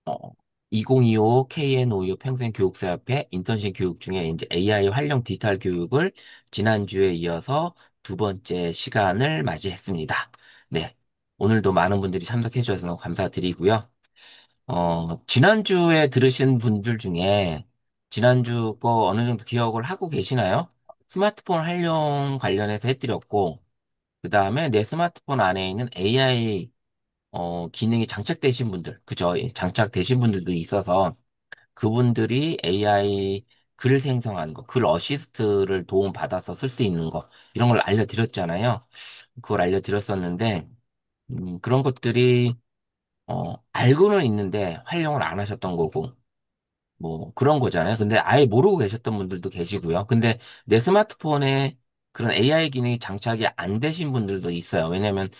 어, 2025 KNOU 평생교육사협회 인턴십 교육 중에 이제 AI 활용 디지털 교육을 지난주에 이어서 두 번째 시간을 맞이했습니다. 네. 오늘도 많은 분들이 참석해 주셔서 감사드리고요. 지난주에 들으신 분들 중에 지난주 거 어느 정도 기억을 하고 계시나요? 스마트폰 활용 관련해서 해드렸고, 그 다음에 내 스마트폰 안에 있는 AI 기능이 장착되신 분들, 그죠? 예, 장착되신 분들도 있어서 그분들이 AI 글 생성하는 거, 글 어시스트를 도움받아서 쓸 수 있는 거, 이런 걸 알려드렸잖아요. 그걸 알려드렸었는데, 그런 것들이, 알고는 있는데 활용을 안 하셨던 거고, 뭐 그런 거잖아요. 근데 아예 모르고 계셨던 분들도 계시고요. 근데 내 스마트폰에 그런 AI 기능이 장착이 안 되신 분들도 있어요. 왜냐면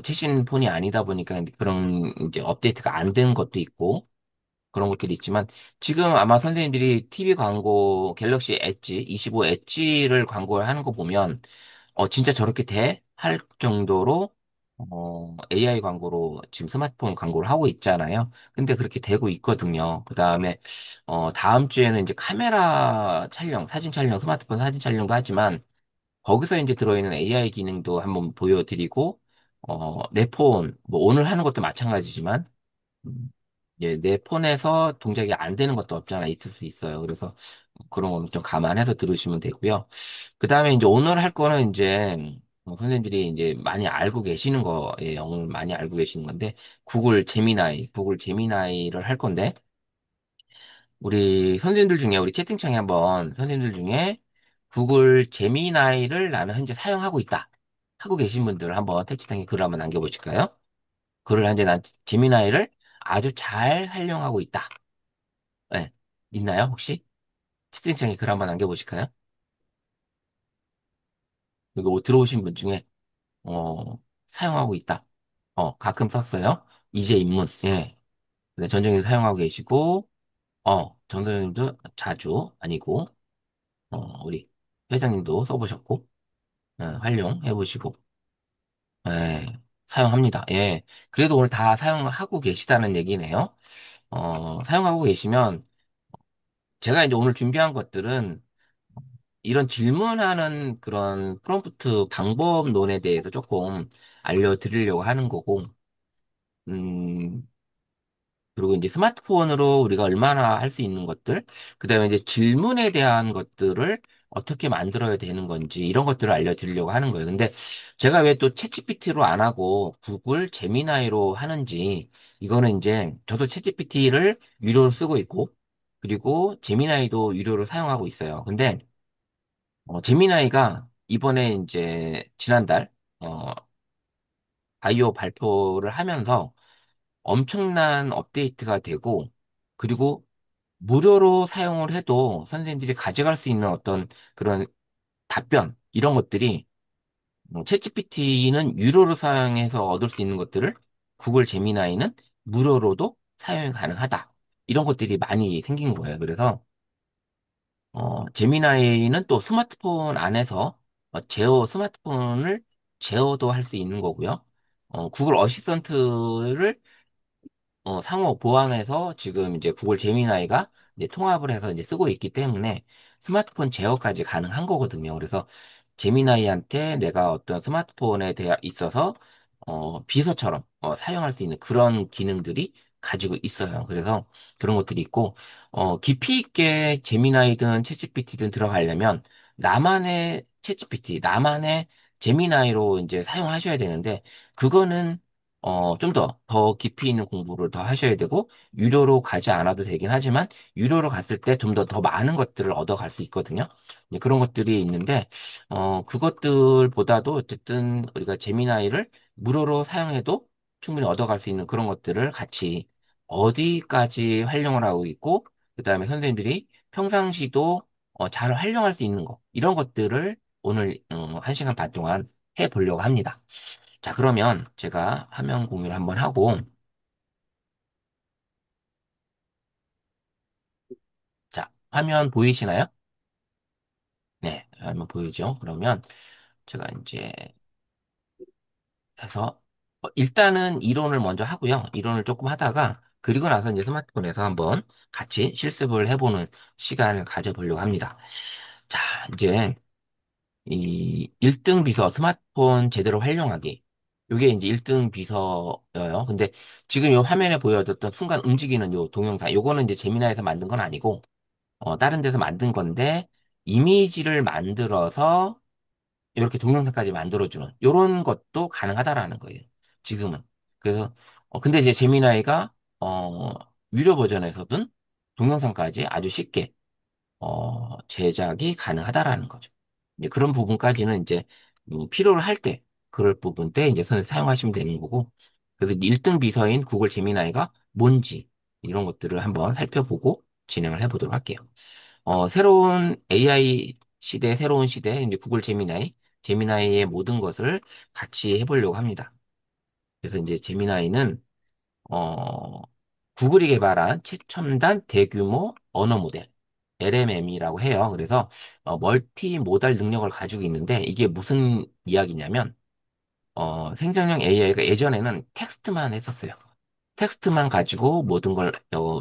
최신 폰이 아니다 보니까 그런 이제 업데이트가 안 된 것도 있고 그런 것들이 있지만 지금 아마 선생님들이 TV 광고 갤럭시 엣지 25 엣지를 광고를 하는 거 보면 진짜 저렇게 돼? 할 정도로, AI 광고로 지금 스마트폰 광고를 하고 있잖아요. 근데 그렇게 되고 있거든요. 그 다음에, 다음 주에는 이제 카메라 촬영, 사진 촬영, 스마트폰 사진 촬영도 하지만, 거기서 이제 들어있는 AI 기능도 한번 보여드리고, 내 폰, 뭐 오늘 하는 것도 마찬가지지만, 음, 예, 내 폰에서 동작이 안 되는 것도 없잖아 있을 수 있어요. 그래서 그런 거는 좀 감안해서 들으시면 되고요. 그 다음에 이제 오늘 할 거는 이제 선생님들이 이제 많이 알고 계시는 거예요. 오늘 많이 알고 계시는 건데 구글 제미나이를 할 건데 우리 선생님들 중에 우리 채팅창에 한번 선생님들 중에 구글 제미나이를 나는 현재 사용하고 있다 하고 계신 분들 한번 채팅창에 글을 한번 남겨보실까요? 글을 현재 난 제미나이를 아주 잘 활용하고 있다. 네. 있나요, 혹시? 채팅창에 글 한번 남겨보실까요? 여기 들어오신 분 중에, 사용하고 있다. 가끔 썼어요. 이제 입문, 예. 네, 전정에서 사용하고 계시고, 전정님도 자주, 아니고, 우리 회장님도 써보셨고, 활용해보시고, 예, 사용합니다. 예. 그래도 오늘 다 사용하고 계시다는 얘기네요. 사용하고 계시면, 제가 이제 오늘 준비한 것들은 이런 질문하는 그런 프롬프트 방법론에 대해서 조금 알려드리려고 하는 거고, 음, 그리고 이제 스마트폰으로 우리가 얼마나 할 수 있는 것들, 그 다음에 이제 질문에 대한 것들을 어떻게 만들어야 되는 건지, 이런 것들을 알려드리려고 하는 거예요. 근데 제가 왜 또 챗GPT로 안 하고 구글 제미나이로 하는지, 이거는 이제 저도 챗GPT를 유료로 쓰고 있고, 그리고 제미나이도 유료로 사용하고 있어요. 근데 제미나이가 이번에 이제 지난달 바이오 발표를 하면서 엄청난 업데이트가 되고 그리고 무료로 사용을 해도 선생님들이 가져갈 수 있는 어떤 그런 답변 이런 것들이 챗GPT는 유료로 사용해서 얻을 수 있는 것들을 구글 제미나이는 무료로도 사용이 가능하다. 이런 것들이 많이 생긴 거예요. 그래서 제미나이는 또 스마트폰 안에서 스마트폰을 제어도 할 수 있는 거고요. 구글 어시스턴트를 상호 보안해서 지금 이제 구글 제미나이가 이제 통합을 해서 이제 쓰고 있기 때문에 스마트폰 제어까지 가능한 거거든요. 그래서 제미나이한테 내가 어떤 스마트폰에 대해 있어서 비서처럼 사용할 수 있는 그런 기능들이 가지고 있어요. 그래서 그런 것들이 있고 깊이 있게 제미나이든 챗GPT든 들어가려면 나만의 챗GPT, 나만의 제미나이로 이제 사용하셔야 되는데 그거는 좀 더 깊이 있는 공부를 더 하셔야 되고, 유료로 가지 않아도 되긴 하지만, 유료로 갔을 때 좀 더 많은 것들을 얻어갈 수 있거든요. 이제 그런 것들이 있는데, 그것들보다도 어쨌든 우리가 제미나이를 무료로 사용해도 충분히 얻어갈 수 있는 그런 것들을 같이 어디까지 활용을 하고 있고, 그 다음에 선생님들이 평상시도 잘 활용할 수 있는 거, 이런 것들을 오늘 1시간 반 동안 해보려고 합니다. 자, 그러면 제가 화면 공유를 한번 하고, 자, 화면 보이시나요? 네, 화면 보이죠? 그러면 제가 이제 해서, 일단은 이론을 먼저 하고요. 이론을 조금 하다가, 그리고 나서 이제 스마트폰에서 한번 같이 실습을 해보는 시간을 가져보려고 합니다. 자, 이제 이 1등 비서 스마트폰 제대로 활용하기. 요게 이제 1등 비서예요. 근데 지금 요 화면에 보여줬던 순간 움직이는 요 동영상, 요거는 이제 제미나에서 만든 건 아니고, 다른 데서 만든 건데, 이미지를 만들어서 이렇게 동영상까지 만들어주는 요런 것도 가능하다라는 거예요. 지금은. 그래서, 근데 이제 제미나이가, 어, 유료 버전에서든 동영상까지 아주 쉽게 제작이 가능하다라는 거죠. 이제 그런 부분까지는 이제 필요를 할 때, 그럴 부분 때 이제 사용하시면 되는 거고, 그래서 1등 비서인 구글 제미나이가 뭔지 이런 것들을 한번 살펴보고 진행을 해보도록 할게요. 새로운 AI 시대, 새로운 시대, 이제 구글 제미나이, 제미나이의 모든 것을 같이 해보려고 합니다. 그래서 이제 제미나이는 어, 구글이 개발한 최첨단 대규모 언어 모델, LMM이라고 해요. 그래서 멀티 모달 능력을 가지고 있는데 이게 무슨 이야기냐면 생성형 AI가 예전에는 텍스트만 했었어요. 텍스트만 가지고 모든 걸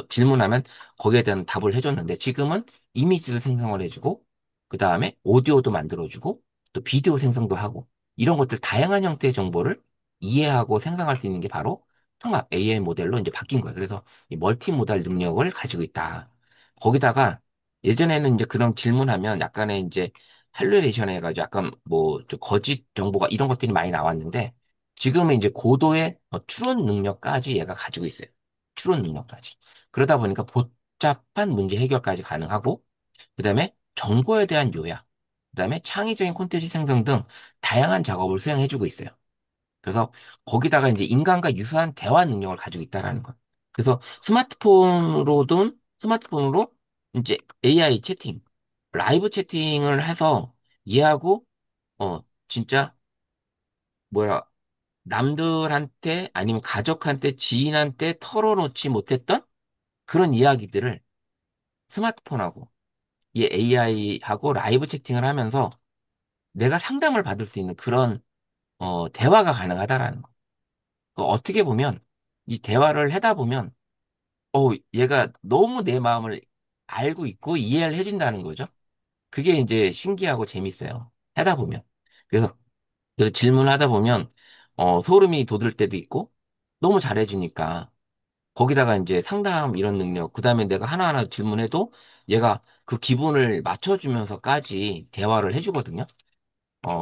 질문하면 거기에 대한 답을 해줬는데 지금은 이미지도 생성을 해주고 그 다음에 오디오도 만들어주고 또 비디오 생성도 하고 이런 것들 다양한 형태의 정보를 이해하고 생성할 수 있는 게 바로 통합 AI 모델로 이제 바뀐 거예요. 그래서 이 멀티모달 능력을 가지고 있다. 거기다가 예전에는 이제 그런 질문하면 약간의 이제 할루레이션 해가지고 약간 뭐 좀 거짓 정보가 이런 것들이 많이 나왔는데 지금은 이제 고도의 추론 능력까지 얘가 가지고 있어요. 추론 능력까지. 그러다 보니까 복잡한 문제 해결까지 가능하고, 그 다음에 정보에 대한 요약, 그 다음에 창의적인 콘텐츠 생성 등 다양한 작업을 수행해주고 있어요. 그래서 거기다가 이제 인간과 유사한 대화 능력을 가지고 있다라는 거. 그래서 스마트폰으로 이제 AI 채팅, 라이브 채팅을 해서 얘하고, 진짜, 뭐야, 남들한테 아니면 가족한테 지인한테 털어놓지 못했던 그런 이야기들을 스마트폰하고 이 AI하고 라이브 채팅을 하면서 내가 상담을 받을 수 있는 그런 대화가 가능하다라는 거. 어떻게 보면 이 대화를 하다 보면 얘가 너무 내 마음을 알고 있고 이해를 해준다는 거죠. 그게 이제 신기하고 재밌어요. 하다 보면. 그래서 그 질문하다 보면 소름이 돋을 때도 있고 너무 잘해주니까 거기다가 이제 상담 이런 능력, 그 다음에 내가 하나하나 질문해도 얘가 그 기분을 맞춰주면서까지 대화를 해주거든요.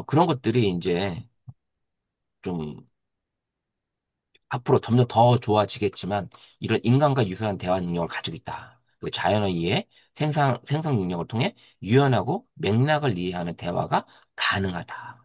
그런 것들이 이제 좀 앞으로 점점 더 좋아지겠지만 이런 인간과 유사한 대화 능력을 가지고 있다. 그 자연어휘의 생성 능력을 통해 유연하고 맥락을 이해하는 대화가 가능하다.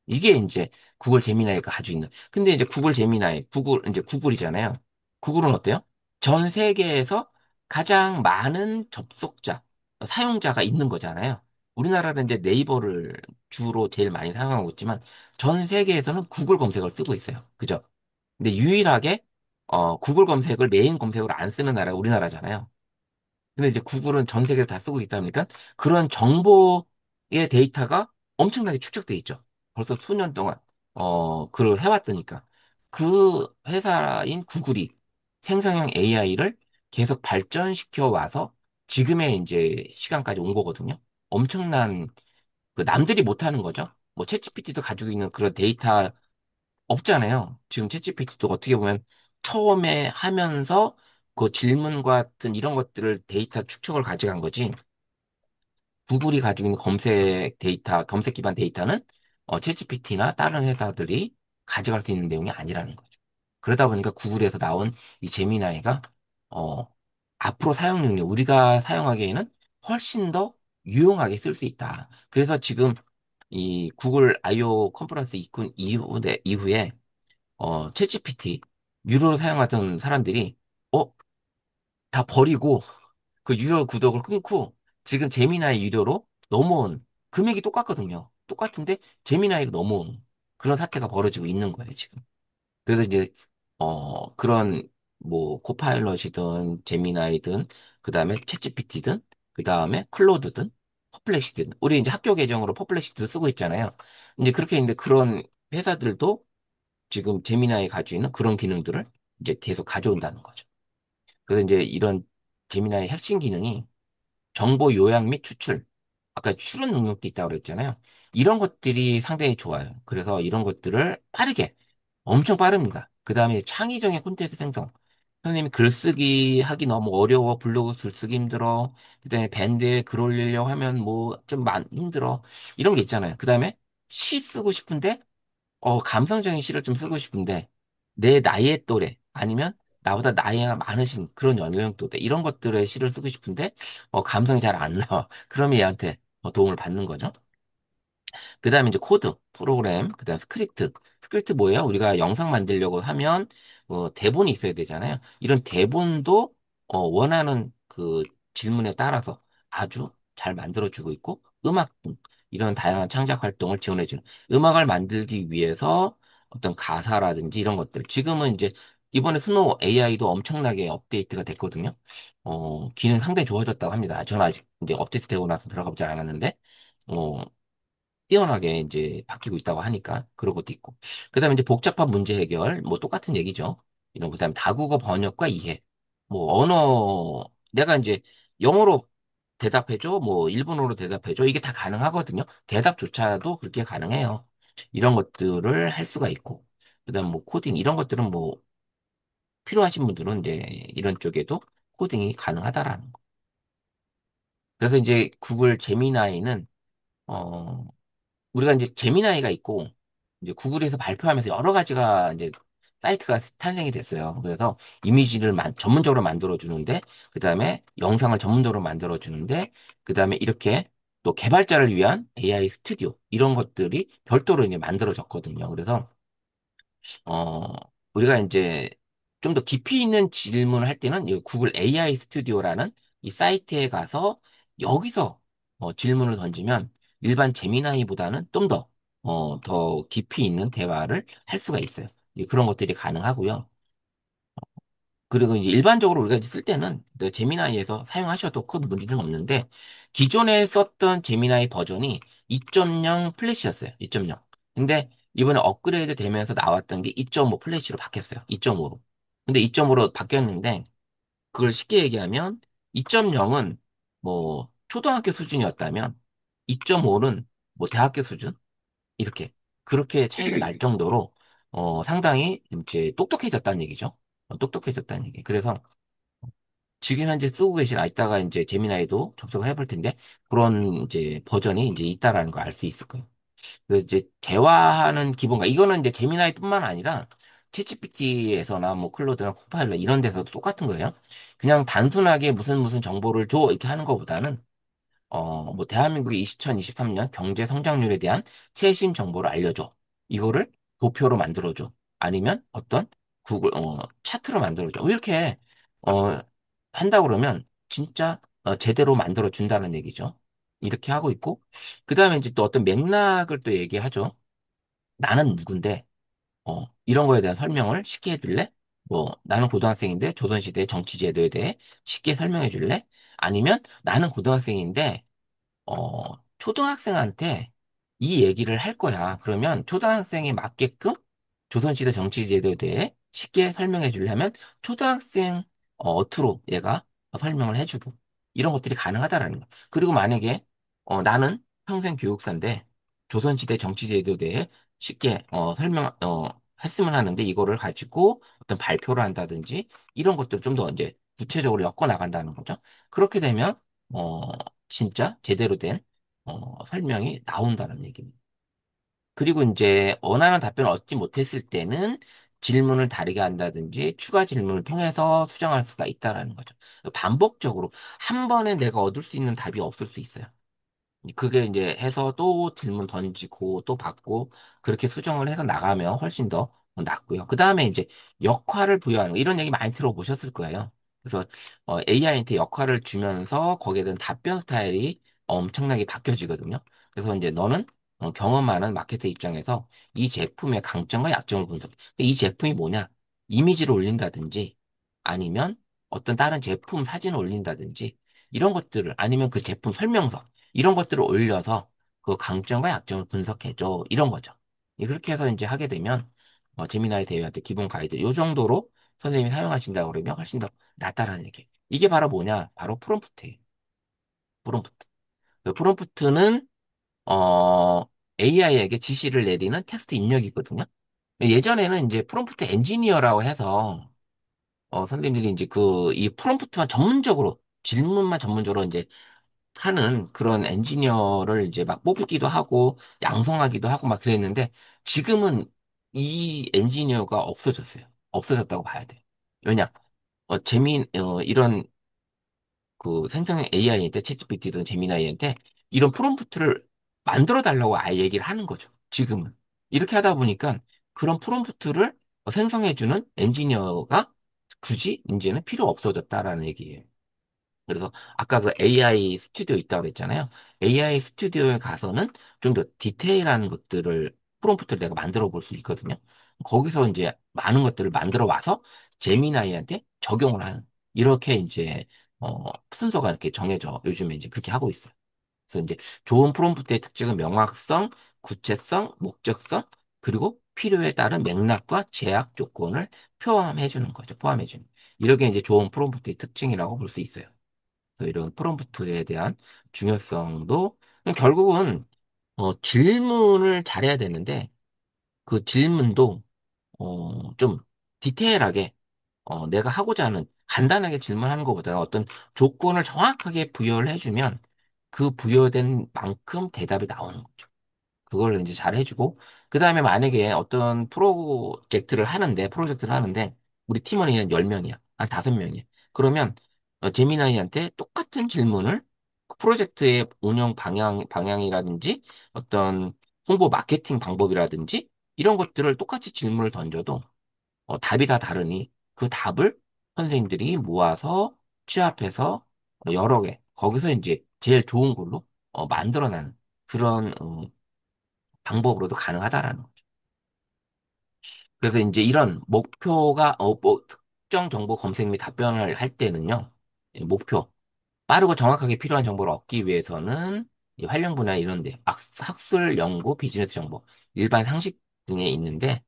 이게 이제 구글 제미나이가 가지고 있는. 근데 이제 구글 제미나이, 이제 구글이잖아요. 구글은 어때요? 전 세계에서 가장 많은 접속자, 사용자가 있는 거잖아요. 우리나라는 이제 네이버를 주로 제일 많이 사용하고 있지만 전 세계에서는 구글 검색을 쓰고 있어요. 그죠? 근데 유일하게 구글 검색을 메인 검색으로 안 쓰는 나라가 우리나라잖아요. 근데 이제 구글은 전 세계를 다 쓰고 있다 보니까 그런 정보의 데이터가 엄청나게 축적돼 있죠. 벌써 수년 동안, 그걸 해왔으니까. 그 회사인 구글이 생성형 AI를 계속 발전시켜 와서 지금의 이제 시간까지 온 거거든요. 엄청난, 그 남들이 못하는 거죠. 뭐 챗GPT도 가지고 있는 그런 데이터 없잖아요. 지금 챗GPT도 어떻게 보면 처음에 하면서 그 질문과 같은 이런 것들을 데이터 축적을 가져간 거지. 구글이 가지고 있는 검색 데이터, 검색 기반 데이터는 챗GPT나 다른 회사들이 가져갈 수 있는 내용이 아니라는 거죠. 그러다 보니까 구글에서 나온 이 제미나이가 어, 앞으로 사용 능력, 우리가 사용하기에는 훨씬 더 유용하게 쓸 수 있다. 그래서 지금 이 구글 I/O 컨퍼런스 이후에 챗GPT 유료로 사용하던 사람들이 어, 다 버리고 그 유료 구독을 끊고 지금 제미나이 유료로 넘어온 금액이 똑같거든요. 똑같은데 제미나이로 넘어온 그런 사태가 벌어지고 있는 거예요, 지금. 그래서 이제 그런 뭐 코파일럿이든 제미나이든 그다음에 챗GPT든 그다음에 클로드든 퍼플렉시든 우리 이제 학교 계정으로 퍼플렉시드 쓰고 있잖아요. 이제 그렇게 있는데 그런 회사들도 지금 제미나이 가지고 있는 그런 기능들을 이제 계속 가져온다는 거죠. 그래서 이제 이런 제미나의 핵심 기능이 정보 요약 및 추출. 아까 추론 능력도 있다고 그랬잖아요. 이런 것들이 상당히 좋아요. 그래서 이런 것들을 빠르게, 엄청 빠릅니다. 그 다음에 창의적인 콘텐츠 생성. 선생님이 글쓰기 하기 너무 어려워. 블로그 글쓰기 힘들어. 그 다음에 밴드에 글 올리려고 하면 뭐 좀 힘들어. 이런 게 있잖아요. 그 다음에 시 쓰고 싶은데 감성적인 시를 좀 쓰고 싶은데, 내 나이의 또래, 아니면 나보다 나이가 많으신 그런 연령대, 이런 것들의 시를 쓰고 싶은데, 감성이 잘 안 나와. 그러면 얘한테 도움을 받는 거죠. 그 다음에 이제 코드, 프로그램, 그 다음 스크립트. 스크립트 뭐예요? 우리가 영상 만들려고 하면, 대본이 있어야 되잖아요. 이런 대본도, 원하는 그 질문에 따라서 아주 잘 만들어주고 있고, 음악 등, 이런 다양한 창작 활동을 지원해주는, 음악을 만들기 위해서 어떤 가사라든지 이런 것들. 지금은 이제, 이번에 스노우 AI도 엄청나게 업데이트가 됐거든요. 기능 상당히 좋아졌다고 합니다. 저는 아직 이제 업데이트 되고 나서 들어가보지 않았는데, 어, 뛰어나게 이제 바뀌고 있다고 하니까 그런 것도 있고. 그다음에 이제 복잡한 문제 해결, 뭐 똑같은 얘기죠. 이런 그다음에 다국어 번역과 이해. 뭐 언어 내가 이제 영어로 대답해줘, 뭐 일본어로 대답해줘. 이게 다 가능하거든요. 대답조차도 그렇게 가능해요. 이런 것들을 할 수가 있고. 그다음 뭐 코딩 이런 것들은 뭐 필요하신 분들은 이제 이런 쪽에도 코딩이 가능하다라는 거. 그래서 이제 구글 제미나이는 어 우리가 이제 제미나이가 있고, 이제 구글에서 발표하면서 여러 가지가 이제 사이트가 탄생이 됐어요. 그래서 이미지를 전문적으로 만들어주는데, 그 다음에 영상을 전문적으로 만들어주는데, 그 다음에 이렇게 또 개발자를 위한 AI 스튜디오, 이런 것들이 별도로 이제 만들어졌거든요. 그래서 어, 우리가 이제 좀 더 깊이 있는 질문을 할 때는 이 구글 AI 스튜디오라는 이 사이트에 가서 여기서 질문을 던지면 일반 제미나이보다는 좀 더 깊이 있는 대화를 할 수가 있어요. 이제 그런 것들이 가능하고요. 그리고 이제 일반적으로 우리가 이제 쓸 때는 그 제미나이에서 사용하셔도 큰 문제는 없는데, 기존에 썼던 제미나이 버전이 2.0 플래시였어요. 2.0. 근데 이번에 업그레이드 되면서 나왔던 게 2.5 플래시로 바뀌었어요. 2.5로. 근데 2.5로 바뀌었는데, 그걸 쉽게 얘기하면 2.0은 뭐 초등학교 수준이었다면 2.5는 뭐 대학교 수준? 이렇게. 그렇게 차이가 날 정도로 상당히 이제 똑똑해졌다는 얘기죠. 똑똑해졌다는 얘기. 그래서 지금 현재 쓰고 계신 이따가 이제 제미나이도 접속을 해볼 텐데 그런 이제 버전이 이제 있다라는 걸 알 수 있을 거예요. 그래서 이제 대화하는 기본가 이거는 이제 제미나이뿐만 아니라 챗GPT에서나 뭐 클로드나 코파일럿 이런 데서도 똑같은 거예요. 그냥 단순하게 무슨 무슨 정보를 줘 이렇게 하는 것보다는 뭐, 대한민국의 2023년 경제 성장률에 대한 최신 정보를 알려줘. 이거를 도표로 만들어줘. 아니면 어떤 구글, 차트로 만들어줘. 이렇게, 어, 한다 그러면 진짜 제대로 만들어준다는 얘기죠. 이렇게 하고 있고, 그 다음에 이제 또 어떤 맥락을 또 얘기하죠. 나는 누군데, 이런 거에 대한 설명을 쉽게 해줄래? 뭐, 나는 고등학생인데 조선시대 정치제도에 대해 쉽게 설명해 줄래? 아니면 나는 고등학생인데 초등학생한테 이 얘기를 할 거야. 그러면 초등학생에 맞게끔 조선시대 정치제도에 대해 쉽게 설명해 주려면 초등학생 어투로 얘가 설명을 해주고 이런 것들이 가능하다라는 거. 그리고 만약에 나는 평생 교육사인데 조선시대 정치제도에 대해 쉽게 했으면 하는데 이거를 가지고 어떤 발표를 한다든지 이런 것들을 좀 더 이제 구체적으로 엮어 나간다는 거죠. 그렇게 되면 어, 진짜 제대로 된 설명이 나온다는 얘기입니다. 그리고 이제 원하는 답변을 얻지 못했을 때는 질문을 다르게 한다든지 추가 질문을 통해서 수정할 수가 있다라는 거죠. 반복적으로 한 번에 내가 얻을 수 있는 답이 없을 수 있어요. 그게 이제 해서 또 질문 던지고 또 받고 그렇게 수정을 해서 나가면 훨씬 더 낫고요. 그 다음에 이제 역할을 부여하는 거, 이런 얘기 많이 들어보셨을 거예요. 그래서 AI한테 역할을 주면서 거기에 대한 답변 스타일이 엄청나게 바뀌어지거든요. 그래서 이제 너는 경험 많은 마케터 입장에서 이 제품의 강점과 약점을 분석해. 이 제품이 뭐냐? 이미지를 올린다든지 아니면 어떤 다른 제품 사진을 올린다든지 이런 것들을 아니면 그 제품 설명서 이런 것들을 올려서 그 강점과 약점을 분석해줘. 이런 거죠. 그렇게 해서 이제 하게 되면, 제미나이 대회한테 기본 가이드, 요 정도로 선생님이 사용하신다고 그러면 훨씬 더 낫다라는 얘기. 이게 바로 뭐냐? 바로 프롬프트예요. 프롬프트. 그 프롬프트는 AI에게 지시를 내리는 텍스트 입력이거든요. 예전에는 이제 프롬프트 엔지니어라고 해서 선생님들이 이제 이 프롬프트만 전문적으로 질문만 전문적으로 이제 하는 그런 엔지니어를 이제 막 뽑기도 하고 양성하기도 하고 막 그랬는데 지금은 이 엔지니어가 없어졌어요. 없어졌다고 봐야 돼. 왜냐? 이런 그 생성 AI한테 챗GPT든 제미나이한테 이런 프롬프트를 만들어 달라고 아예 얘기를 하는 거죠. 지금은. 이렇게 하다 보니까 그런 프롬프트를 생성해주는 엔지니어가 굳이 이제는 필요 없어졌다라는 얘기예요. 그래서 아까 그 AI 스튜디오 있다고 그랬잖아요. AI 스튜디오에 가서는 좀 더 디테일한 것들을 프롬프트를 내가 만들어 볼 수 있거든요. 거기서 이제 많은 것들을 만들어 와서 제미나이한테 적용을 하는 이렇게 이제 순서가 이렇게 정해져 요즘에 이제 그렇게 하고 있어요. 그래서 이제 좋은 프롬프트의 특징은 명확성, 구체성, 목적성, 그리고 필요에 따른 맥락과 제약 조건을 포함해 주는 거죠. 포함해 주는. 이렇게 이제 좋은 프롬프트의 특징이라고 볼 수 있어요. 그래서 이런 프롬프트에 대한 중요성도 결국은 질문을 잘해야 되는데 그 질문도 좀 디테일하게 내가 하고자 하는 간단하게 질문하는 것보다는 어떤 조건을 정확하게 부여를 해주면 그 부여된 만큼 대답이 나오는 거죠. 그걸 이제 잘 해주고, 그 다음에 만약에 어떤 프로젝트를 하는데, 우리 팀원이 한 10명이야. 한 5명이야. 그러면, 제미나이한테 똑같은 질문을 그 프로젝트의 운영 방향이라든지, 어떤 홍보 마케팅 방법이라든지, 이런 것들을 똑같이 질문을 던져도, 답이 다 다르니, 그 답을 선생님들이 모아서 취합해서 여러 개, 거기서 이제 제일 좋은 걸로 만들어내는 그런 방법으로도 가능하다라는 거죠. 그래서 이제 이런 특정 정보 검색 및 답변을 할 때는요, 이 목표, 빠르고 정확하게 필요한 정보를 얻기 위해서는 이 활용 분야 이런 데, 학술, 연구, 비즈니스 정보, 일반 상식 등에 있는데,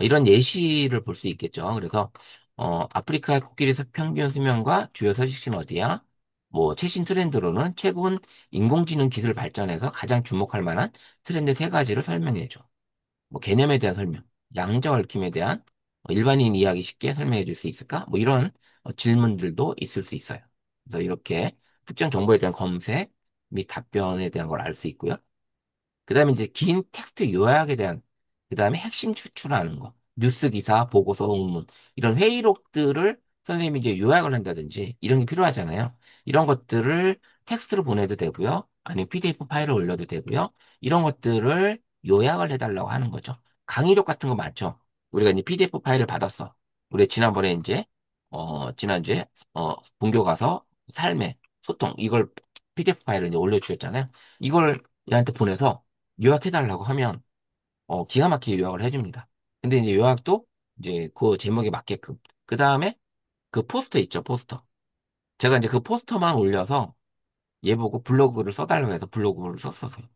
이런 예시를 볼 수 있겠죠. 그래서, 아프리카 코끼리 평균 수명과 주요 서식지는 어디야? 뭐, 최신 트렌드로는 최근 인공지능 기술 발전에서 가장 주목할 만한 트렌드 세 가지를 설명해 줘. 뭐 개념에 대한 설명, 양자 얽힘에 대한 일반인 이해하기 쉽게 설명해 줄 수 있을까? 뭐 이런 질문들도 있을 수 있어요. 그래서 이렇게 특정 정보에 대한 검색 및 답변에 대한 걸 알 수 있고요. 그 다음에 이제 긴 텍스트 요약에 대한, 그 다음에 핵심 추출하는 거, 뉴스 기사, 보고서, 논문, 이런 회의록들을 선생님이 이제 요약을 한다든지 이런 게 필요하잖아요. 이런 것들을 텍스트로 보내도 되고요. 아니면 PDF 파일을 올려도 되고요. 이런 것들을 요약을 해달라고 하는 거죠. 강의록 같은 거 많죠. 우리가 이제 PDF 파일을 받았어. 우리 지난번에 이제, 지난주에, 본교 가서 삶의 소통, 이걸 PDF 파일을 이제 올려주셨잖아요. 이걸 얘한테 보내서 요약해달라고 하면 기가 막히게 요약을 해줍니다. 근데 이제 요약도 이제 그 제목에 맞게끔. 그 다음에 그 포스터 있죠, 포스터. 제가 이제 그 포스터만 올려서 얘 보고 블로그를 써달라고 해서 블로그를 썼었어요.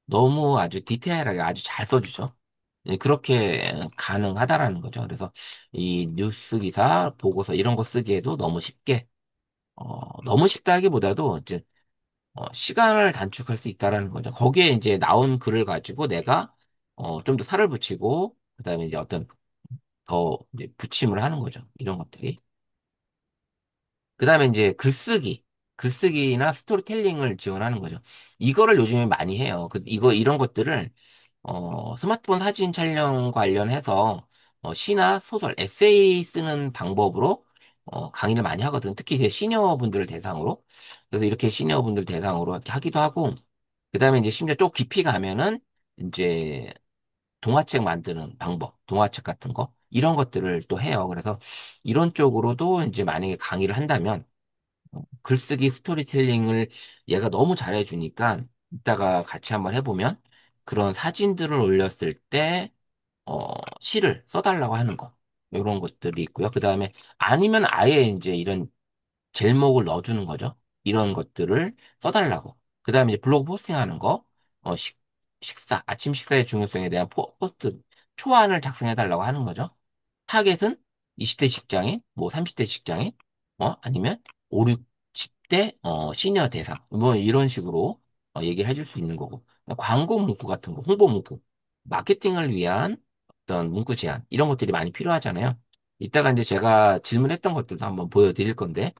너무 아주 디테일하게 아주 잘 써주죠. 예, 그렇게 가능하다라는 거죠. 그래서 이 뉴스 기사, 보고서 이런 거 쓰기에도 너무 쉽게, 너무 쉽다기보다도 이제 시간을 단축할 수 있다라는 거죠. 거기에 이제 나온 글을 가지고 내가 좀 더 살을 붙이고 그다음에 이제 어떤 더 이제 붙임을 하는 거죠. 이런 것들이. 그다음에 이제 글쓰기나 스토리텔링을 지원하는 거죠. 이거를 요즘에 많이 해요. 이런 것들을 스마트폰 사진 촬영 관련해서 시나 소설, 에세이 쓰는 방법으로 강의를 많이 하거든. 특히 이제 시니어분들 대상으로. 그래서 이렇게 시니어분들 대상으로 이렇게 하기도 하고, 그 다음에 이제 심지어 좀 깊이 가면은 이제 동화책 만드는 방법, 동화책 같은 거, 이런 것들을 또 해요. 그래서 이런 쪽으로도 이제 만약에 강의를 한다면 글쓰기 스토리텔링을 얘가 너무 잘해주니까 이따가 같이 한번 해보면 그런 사진들을 올렸을 때 시를 써달라고 하는 거 이런 것들이 있고요. 그 다음에 아니면 아예 이제 이런 제목을 넣어주는 거죠. 이런 것들을 써달라고. 그 다음에 이제 블로그 포스팅하는 거, 아침 식사의 중요성에 대한 포스트 초안을 작성해달라고 하는 거죠. 타겟은 20대 직장인, 뭐 30대 직장인, 아니면 5, 60대 시니어 대상, 뭐 이런 식으로 얘기를 해줄 수 있는 거고. 광고 문구 같은 거, 홍보 문구, 마케팅을 위한 어떤 문구 제안, 이런 것들이 많이 필요하잖아요. 이따가 이제 제가 질문했던 것들도 한번 보여드릴 건데,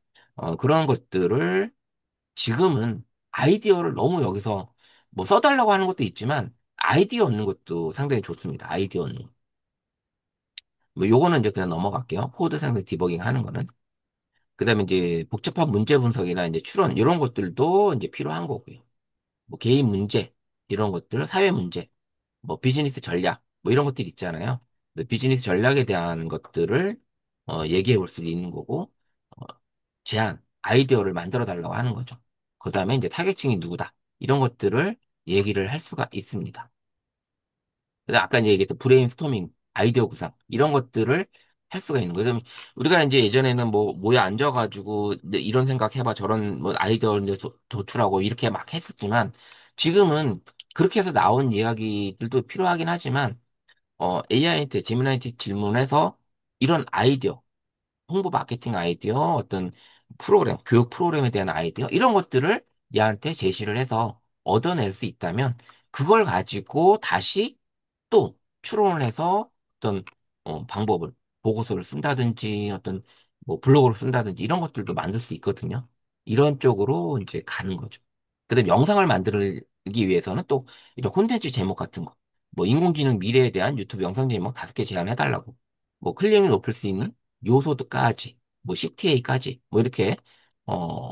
그런 것들을 지금은 아이디어를 너무 여기서 뭐 써달라고 하는 것도 있지만, 아이디어 얻는 것도 상당히 좋습니다. 아이디어 얻는 거. 뭐 요거는 이제 그냥 넘어갈게요. 코드 생성 디버깅 하는 거는. 그다음에 이제 복잡한 문제 분석이나 이제 추론 이런 것들도 이제 필요한 거고요. 뭐 개인 문제 이런 것들, 사회 문제, 뭐 비즈니스 전략 뭐 이런 것들 있잖아요. 그 비즈니스 전략에 대한 것들을 얘기해 볼 수 있는 거고 어, 제안, 아이디어를 만들어 달라고 하는 거죠. 그다음에 이제 타겟층이 누구다 이런 것들을 얘기를 할 수가 있습니다. 그래서 아까 이제 얘기했던 브레인스토밍, 아이디어 구상, 이런 것들을 할 수가 있는 거죠. 우리가 이제 예전에는 뭐, 모여 앉아가지고, 이런 생각 해봐, 저런 뭐 아이디어 이제 도출하고 이렇게 막 했었지만, 지금은 그렇게 해서 나온 이야기들도 필요하긴 하지만, AI한테, 제미나이한테 질문해서 이런 아이디어, 홍보 마케팅 아이디어, 어떤 프로그램, 교육 프로그램에 대한 아이디어, 이런 것들을 얘한테 제시를 해서 얻어낼 수 있다면, 그걸 가지고 다시 또 추론을 해서 어떤 방법을 보고서를 쓴다든지 어떤 뭐 블로그를 쓴다든지 이런 것들도 만들 수 있거든요. 이런 쪽으로 이제 가는 거죠. 그다음에 영상을 만들기 위해서는 또 이런 콘텐츠 제목 같은 거, 뭐 인공지능 미래에 대한 유튜브 영상 제목 5개 제안해달라고, 뭐 클릭을 높일 수 있는 요소도까지, 뭐 CTA까지, 뭐 이렇게 어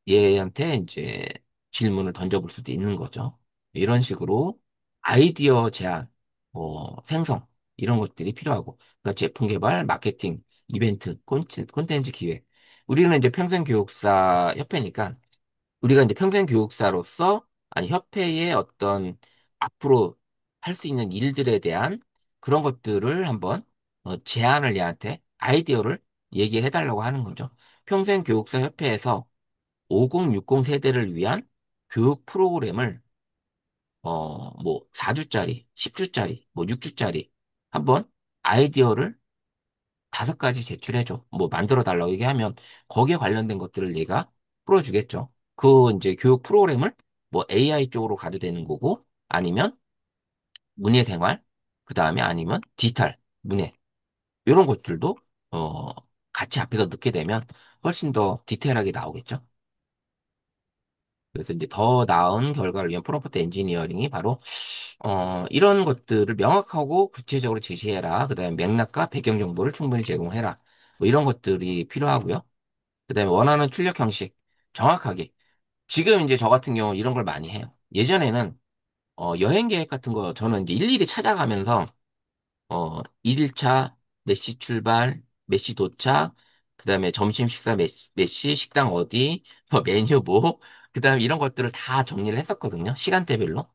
얘한테 이제 질문을 던져볼 수도 있는 거죠. 이런 식으로 아이디어 제안 생성, 이런 것들이 필요하고, 그러니까 제품 개발, 마케팅, 이벤트, 콘텐츠 기획. 우리는 이제 평생교육사 협회니까, 우리가 이제 평생교육사로서, 아니, 협회의 어떤 앞으로 할 수 있는 일들에 대한 그런 것들을 한번 제안을 얘한테 아이디어를 얘기해 달라고 하는 거죠. 평생교육사 협회에서 5060 세대를 위한 교육 프로그램을 뭐, 4주짜리, 10주짜리, 뭐, 6주짜리, 한번 아이디어를 5가지 제출해줘. 뭐, 만들어 달라고 얘기하면, 거기에 관련된 것들을 얘가 풀어주겠죠. 그, 이제, 교육 프로그램을 뭐, AI 쪽으로 가도 되는 거고, 아니면, 문예생활, 그 다음에 아니면, 디지털, 문예, 이런 것들도, 어, 같이 앞에서 넣게 되면, 훨씬 더 디테일하게 나오겠죠. 그래서 이제 더 나은 결과를 위한 프롬프트 엔지니어링이 바로 이런 것들을 명확하고 구체적으로 지시해라. 그다음에 맥락과 배경 정보를 충분히 제공해라. 뭐 이런 것들이 필요하고요. 그다음에 원하는 출력 형식 정확하게. 지금 이제 저 같은 경우 이런 걸 많이 해요. 예전에는 여행 계획 같은 거 저는 이제 일일이 찾아가면서 1일차 몇 시 출발, 몇 시 도착, 그 다음에 점심 식사 몇 시, 식당 어디, 뭐 메뉴 뭐, 그 다음에 이런 것들을 다 정리를 했었거든요. 시간대별로.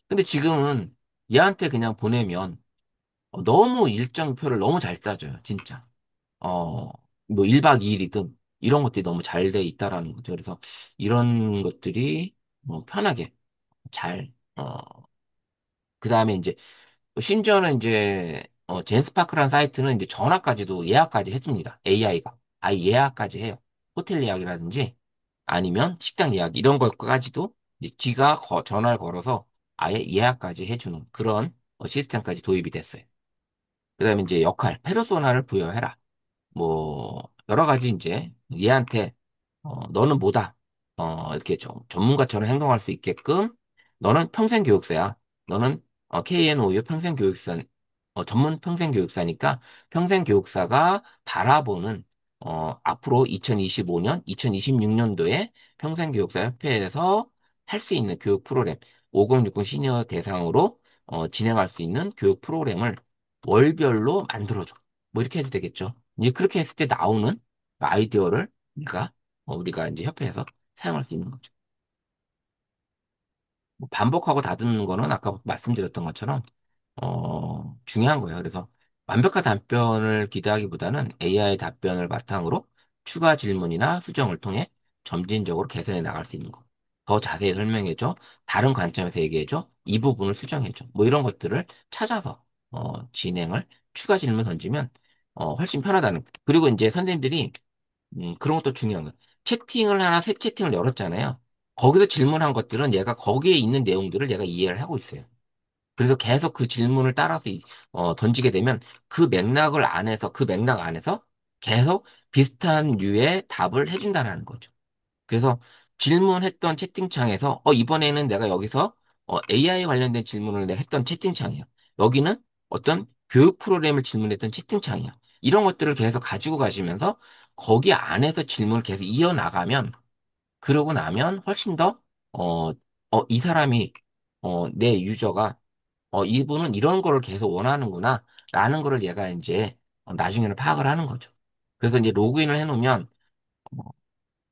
근데 지금은 얘한테 그냥 보내면 너무 일정표를 너무 잘 짜줘요. 진짜. 어, 뭐 1박 2일이든 이런 것들이 너무 잘 돼 있다라는 거죠. 그래서 이런 것들이 편하게 잘, 그 다음에 이제 심지어는 이제 젠스파크라는 사이트는 이제 전화까지도 예약까지 해줍니다. AI가 아예 예약까지 해요. 호텔 예약이라든지 아니면 식당 예약 이런 것까지도 이제 지가 전화를 걸어서 아예 예약까지 해주는 그런 시스템까지 도입이 됐어요. 그다음에 이제 역할, 페르소나를 부여해라. 뭐 여러 가지 이제 얘한테 너는 뭐다. 이렇게 좀 전문가처럼 행동할 수 있게끔 너는 평생 교육사야. 너는 KNOU 평생 교육사 전문 평생 교육사니까 평생 교육사가 바라보는 앞으로 2025년, 2026년도에 평생 교육사 협회에서 할 수 있는 교육 프로그램 5060 시니어 대상으로 진행할 수 있는 교육 프로그램을 월별로 만들어줘. 뭐 이렇게 해도 되겠죠. 이제 그렇게 했을 때 나오는 아이디어를 우리가 이제 협회에서 사용할 수 있는 거죠. 뭐 반복하고 다듬는 거는 아까 말씀드렸던 것처럼 중요한 거예요. 그래서 완벽한 답변을 기대하기보다는 AI 답변을 바탕으로 추가 질문이나 수정을 통해 점진적으로 개선해 나갈 수 있는 거. 더 자세히 설명해줘. 다른 관점에서 얘기해줘. 이 부분을 수정해줘. 뭐 이런 것들을 찾아서 진행을 추가 질문 던지면 훨씬 편하다는 거. 그리고 이제 선생님들이 그런 것도 중요한 거예요. 채팅을 하나 새 채팅을 열었잖아요. 거기서 질문한 것들은 얘가 거기에 있는 내용들을 얘가 이해를 하고 있어요. 그래서 계속 그 질문을 따라서 던지게 되면 그 맥락 안에서 계속 비슷한 류의 답을 해준다는 거죠. 그래서 질문했던 채팅창에서 이번에는 내가 여기서 AI 관련된 질문을 내가 했던 채팅창이에요. 여기는 어떤 교육 프로그램을 질문했던 채팅창이에요. 이런 것들을 계속 가지고 가시면서 거기 안에서 질문을 계속 이어나가면 그러고 나면 훨씬 더 이 사람이 내 유저가 이분은 이런 거를 계속 원하는구나 라는 거를 얘가 이제 나중에는 파악을 하는 거죠. 그래서 이제 로그인을 해놓으면 어,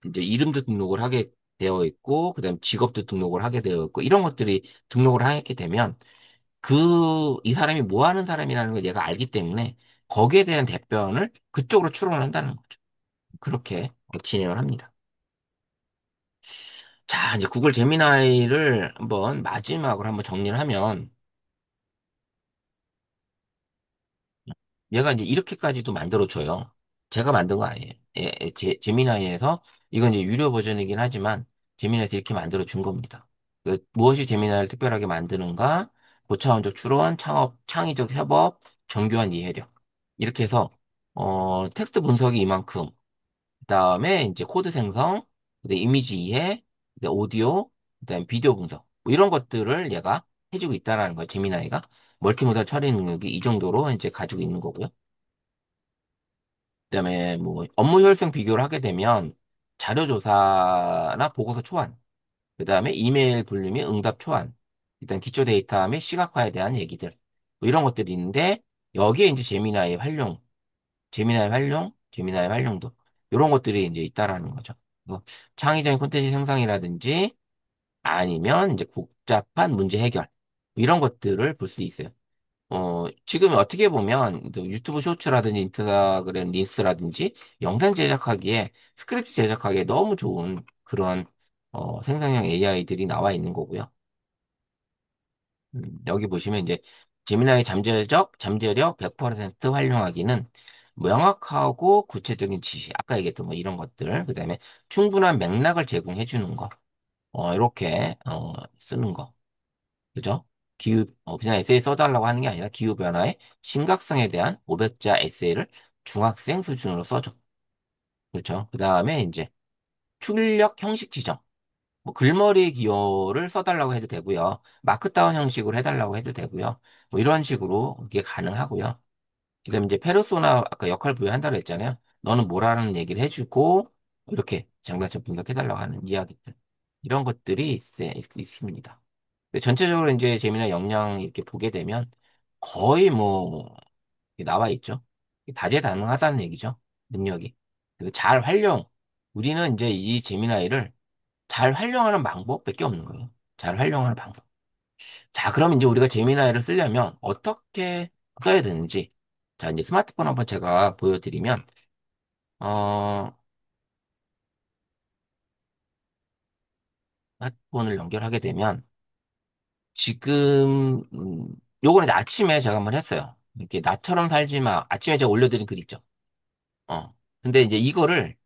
이제 이름도 등록을 하게 되어 있고, 그다음 직업도 등록을 하게 되어 있고, 이런 것들이 등록을 하게 되면 이 사람이 뭐 하는 사람이라는 걸 얘가 알기 때문에 거기에 대한 답변을 그쪽으로 추론을 한다는 거죠. 그렇게 진행을 합니다. 자, 이제 구글 제미나이를 한번 마지막으로 한번 정리를 하면 얘가 이제 이렇게까지도 만들어줘요. 제가 만든 거 아니에요. 제미나이에서 이건 이제 유료 버전이긴 하지만 제미나이에서 이렇게 만들어 준 겁니다. 무엇이 제미나이를 특별하게 만드는가? 고차원적 추론, 창의적 협업, 정교한 이해력. 이렇게 해서 텍스트 분석이 이만큼, 그다음에 이제 코드 생성, 그다음에 이미지 이해, 그다음에 오디오, 그다음에 비디오 분석. 뭐 이런 것들을 얘가 해주고 있다라는 거예요. 제미나이가 멀티모달 처리 능력이 이 정도로 이제 가지고 있는 거고요. 그다음에 뭐 업무 효율성 비교를 하게 되면 자료 조사나 보고서 초안, 그다음에 이메일 불림이 응답 초안, 일단 기초 데이터 및 시각화에 대한 얘기들 뭐 이런 것들이 있는데 여기에 이제 제미나이 활용도 이런 것들이 이제 있다라는 거죠. 그래서 창의적인 콘텐츠 생성이라든지 아니면 이제 복잡한 문제 해결 이런 것들을 볼 수 있어요. 지금 어떻게 보면 또 유튜브 쇼츠라든지 인스타그램 릴스라든지 영상 제작하기에 스크립트 제작하기에 너무 좋은 그런 생성형 AI들이 나와 있는 거고요. 여기 보시면 이제 제미나이 잠재력 100% 활용하기는 명확하고 구체적인 지시, 아까 얘기했던 뭐 이런 것들, 그다음에 충분한 맥락을 제공해 주는 거, 이렇게 쓰는 거. 그죠? 그냥 에세이 써달라고 하는 게 아니라 기후변화의 심각성에 대한 500자 에세이를 중학생 수준으로 써줘. 그렇죠? 그 다음에 이제 출력 형식 지정. 뭐 글머리 기호를 써달라고 해도 되고요. 마크다운 형식으로 해달라고 해도 되고요. 뭐 이런 식으로 이게 가능하고요. 그다음에 이제 페르소나 아까 역할 부여한다고 했잖아요. 너는 뭐라는 얘기를 해주고 이렇게 장단점 분석해달라고 하는 이야기들. 이런 것들이 있습니다. 근데 전체적으로 이제 재미나 역량 이렇게 보게 되면 거의 뭐 나와 있죠. 다재다능하다는 얘기죠. 능력이. 그래서 우리는 이제 이 재미나이를 잘 활용하는 방법밖에 없는 거예요. 잘 활용하는 방법. 자, 그럼 이제 우리가 재미나이를 쓰려면 어떻게 써야 되는지. 자, 이제 스마트폰 한번 제가 보여드리면, 어, 스마트폰을 연결하게 되면, 지금, 요거는 이제 아침에 제가 한번 했어요. 이렇게 나처럼 살지 마. 아침에 제가 올려드린 글 있죠. 어. 근데 이제 이거를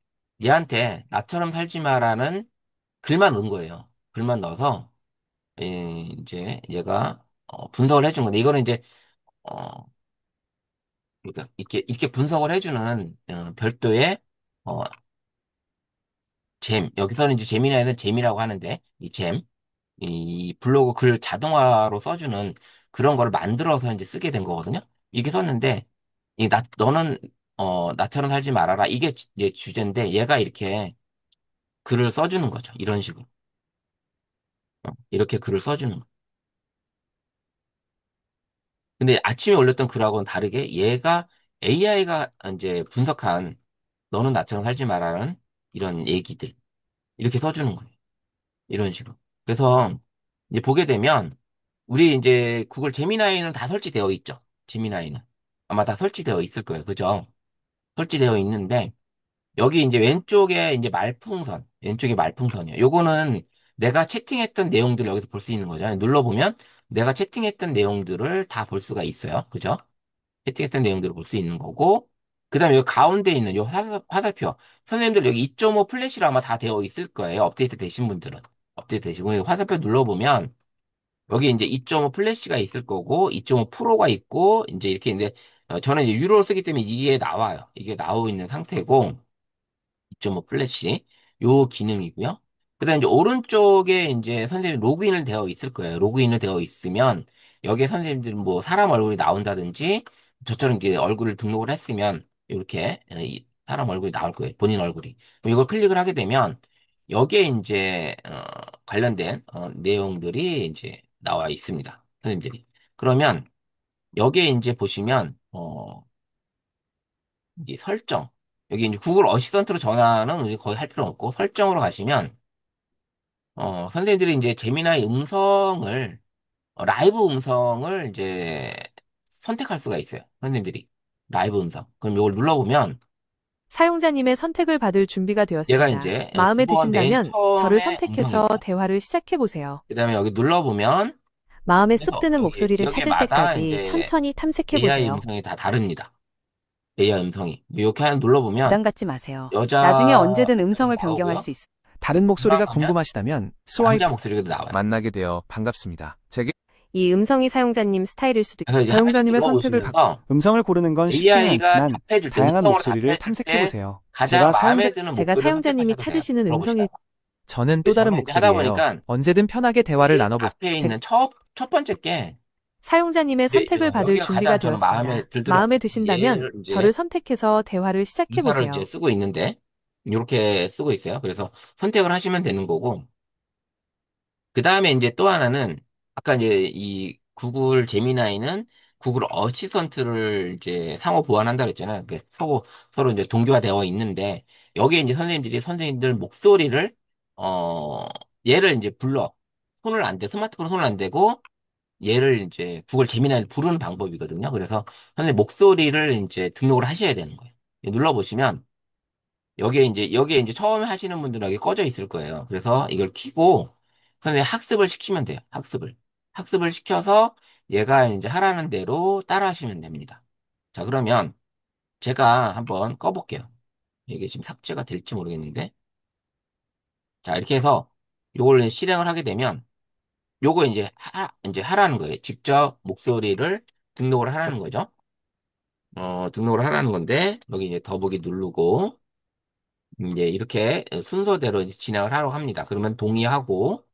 얘한테 나처럼 살지 마라는 글만 넣은 거예요. 글만 넣어서, 이제 얘가 분석을 해준 건데, 이거는 이제, 어, 그러니까 이렇게 분석을 해주는 별도의 어, 여기서는 이제 잼이라는 잼이라고 하는데 이 블로그 글 자동화로 써주는 그런 거를 만들어서 이제 쓰게 된 거거든요. 이게 썼는데 너는 나처럼 살지 말아라 이게 이제 주제인데 얘가 이렇게 글을 써주는 거죠. 이런 식으로 이렇게 글을 써주는 거. 근데 아침에 올렸던 글하고는 다르게 얘가 AI가 이제 분석한 너는 나처럼 살지 말라는 이런 얘기들 이렇게 써주는 거예요. 이런 식으로. 그래서 이제 보게 되면 우리 이제 구글 제미나이는 다 설치되어 있죠. 제미나이는. 아마 다 설치되어 있을 거예요. 그죠? 설치되어 있는데 여기 이제 왼쪽에 말풍선이에요. 요거는 내가 채팅했던 내용들을 여기서 볼 수 있는 거죠. 눌러보면 내가 채팅했던 내용들을 다 볼 수가 있어요. 그죠? 채팅했던 내용들을 볼 수 있는 거고 그다음에 여기 가운데 있는 요 화살표. 선생님들 여기 2.5 플래시로 아마 다 되어 있을 거예요. 업데이트 되신 분들은. 업데이트 되시고 화살표 눌러보면 여기 이제 2.5 플래시가 있을 거고 2.5 프로가 있고 이제 이렇게 있는데 저는 이제 유로를 쓰기 때문에 이게 나와요. 이게 나오고 있는 상태고 2.5 플래시 요 기능이고요. 그다음에 이제 오른쪽에 이제 선생님 로그인을 되어 있을 거예요. 로그인을 되어 있으면 여기에 선생님들은 뭐 사람 얼굴이 나온다든지 저처럼 이제 얼굴을 등록을 했으면 이렇게 이 사람 얼굴이 나올 거예요. 본인 얼굴이. 그럼 이걸 클릭을 하게 되면 여기에 이제 관련된 내용들이 이제 나와 있습니다. 선생님들이. 그러면 여기에 이제 보시면 이 설정. 여기 이제 구글 어시스턴트로 전화는 우리 거의 할 필요 없고 설정으로 가시면 선생님들이 이제 제미나이 음성을 라이브 음성을 이제 선택할 수가 있어요. 선생님들이 라이브 음성. 그럼 이걸 눌러보면 사용자님의 선택을 받을 준비가 얘가 되었습니다. 이제 마음에 기본 맨 드신다면 저를 처음에 선택해서 음성이고요. 대화를 시작해 보세요. 그다음에 여기 눌러보면 마음에 쏙 그래서 드는 여기 목소리를 찾을 여기마다 때까지 이제 천천히 탐색해 AI 보세요. 음성이 다 다릅니다. AI 음성이 이렇게 눌러보면 부담 갖지 마세요. 나중에 여자 언제든 목소리 음성을 변경할 나오고요. 수 있습니다. 다른 목소리가 들어가면 궁금하시다면 남자 스와이프 목소리가 나와요. 만나게 되어 반갑습니다. 제게 이 음성이 사용자님 스타일일 수도 그래서 이제 하나씩 사용자님의 선택을 받 들어보시면서 음성을 고르는 건 쉽지는 AI가 않지만 답해줄 때, 다양한 음성으로 목소리를 답해줄 탐색해 때 보세요. 가장 마음에 드는 제가 목소리를 사용자님이 선택하셔도 돼요. 찾으시는 음성일 들어보시다가. 저는 또 그래서 다른 저는 이제 하다 목소리예요. 보니까 언제든 편하게 대화를 이 나눠보세요. 앞에 있는 첫 번째 게 사용자님의 선택을 받을 여기가 준비가 가장 저는 마음에 되었습니다. 들더라고요. 마음에 드신다면 얘를 이제 저를 선택해서 대화를 시작해 유사를 이제 보세요. 쓰고 있는데 이렇게 쓰고 있어요. 그래서 선택을 하시면 되는 거고 그 다음에 이제 또 하나는, 아까 이제 이 구글 제미나이는 구글 어시스턴트를 이제 상호 보완한다 그랬잖아요. 서로 이제 동기화되어 있는데, 여기에 이제 선생님들 목소리를, 어, 얘를 이제 불러. 스마트폰 손을 안 대고, 얘를 이제 구글 제미나이를 부르는 방법이거든요. 그래서 선생님 목소리를 이제 등록을 하셔야 되는 거예요. 눌러보시면, 여기에 이제 처음에 하시는 분들은 여기 꺼져 있을 거예요. 그래서 이걸 켜고, 선생님 학습을 시키면 돼요. 학습을. 학습을 시켜서 얘가 이제 하라는 대로 따라 하시면 됩니다. 자, 그러면 제가 한번 꺼볼게요. 이게 지금 삭제가 될지 모르겠는데. 자, 이렇게 해서 요걸 실행을 하게 되면, 요거 이제 하라는 거예요. 직접 목소리를 등록을 하라는 거죠. 등록을 하라는 건데, 여기 이제 더보기 누르고, 이제 이렇게 순서대로 이제 진행을 하라고 합니다. 그러면 동의하고,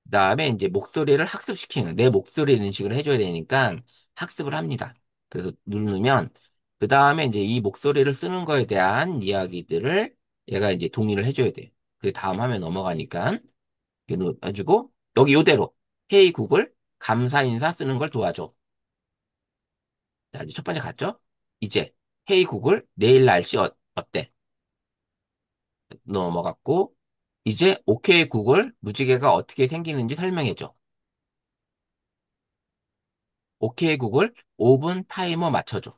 그다음에 이제 목소리를 학습시키는, 내 목소리를 인식을 해줘야 되니까 학습을 합니다. 그래서 누르면, 그 다음에 이제 이 목소리를 쓰는 거에 대한 이야기들을 얘가 이제 동의를 해줘야 돼요. 그 다음 화면 넘어가니까, 이렇게 해주고, 여기 요대로, 헤이 구글, 감사 인사 쓰는 걸 도와줘. 자, 이제 첫 번째 갔죠? 이제, 헤이 구글, 내일 날씨 어때? 넘어갔고, 이제 오케이 구글 무지개가 어떻게 생기는지 설명해줘. 오케이 구글 5분 타이머 맞춰줘.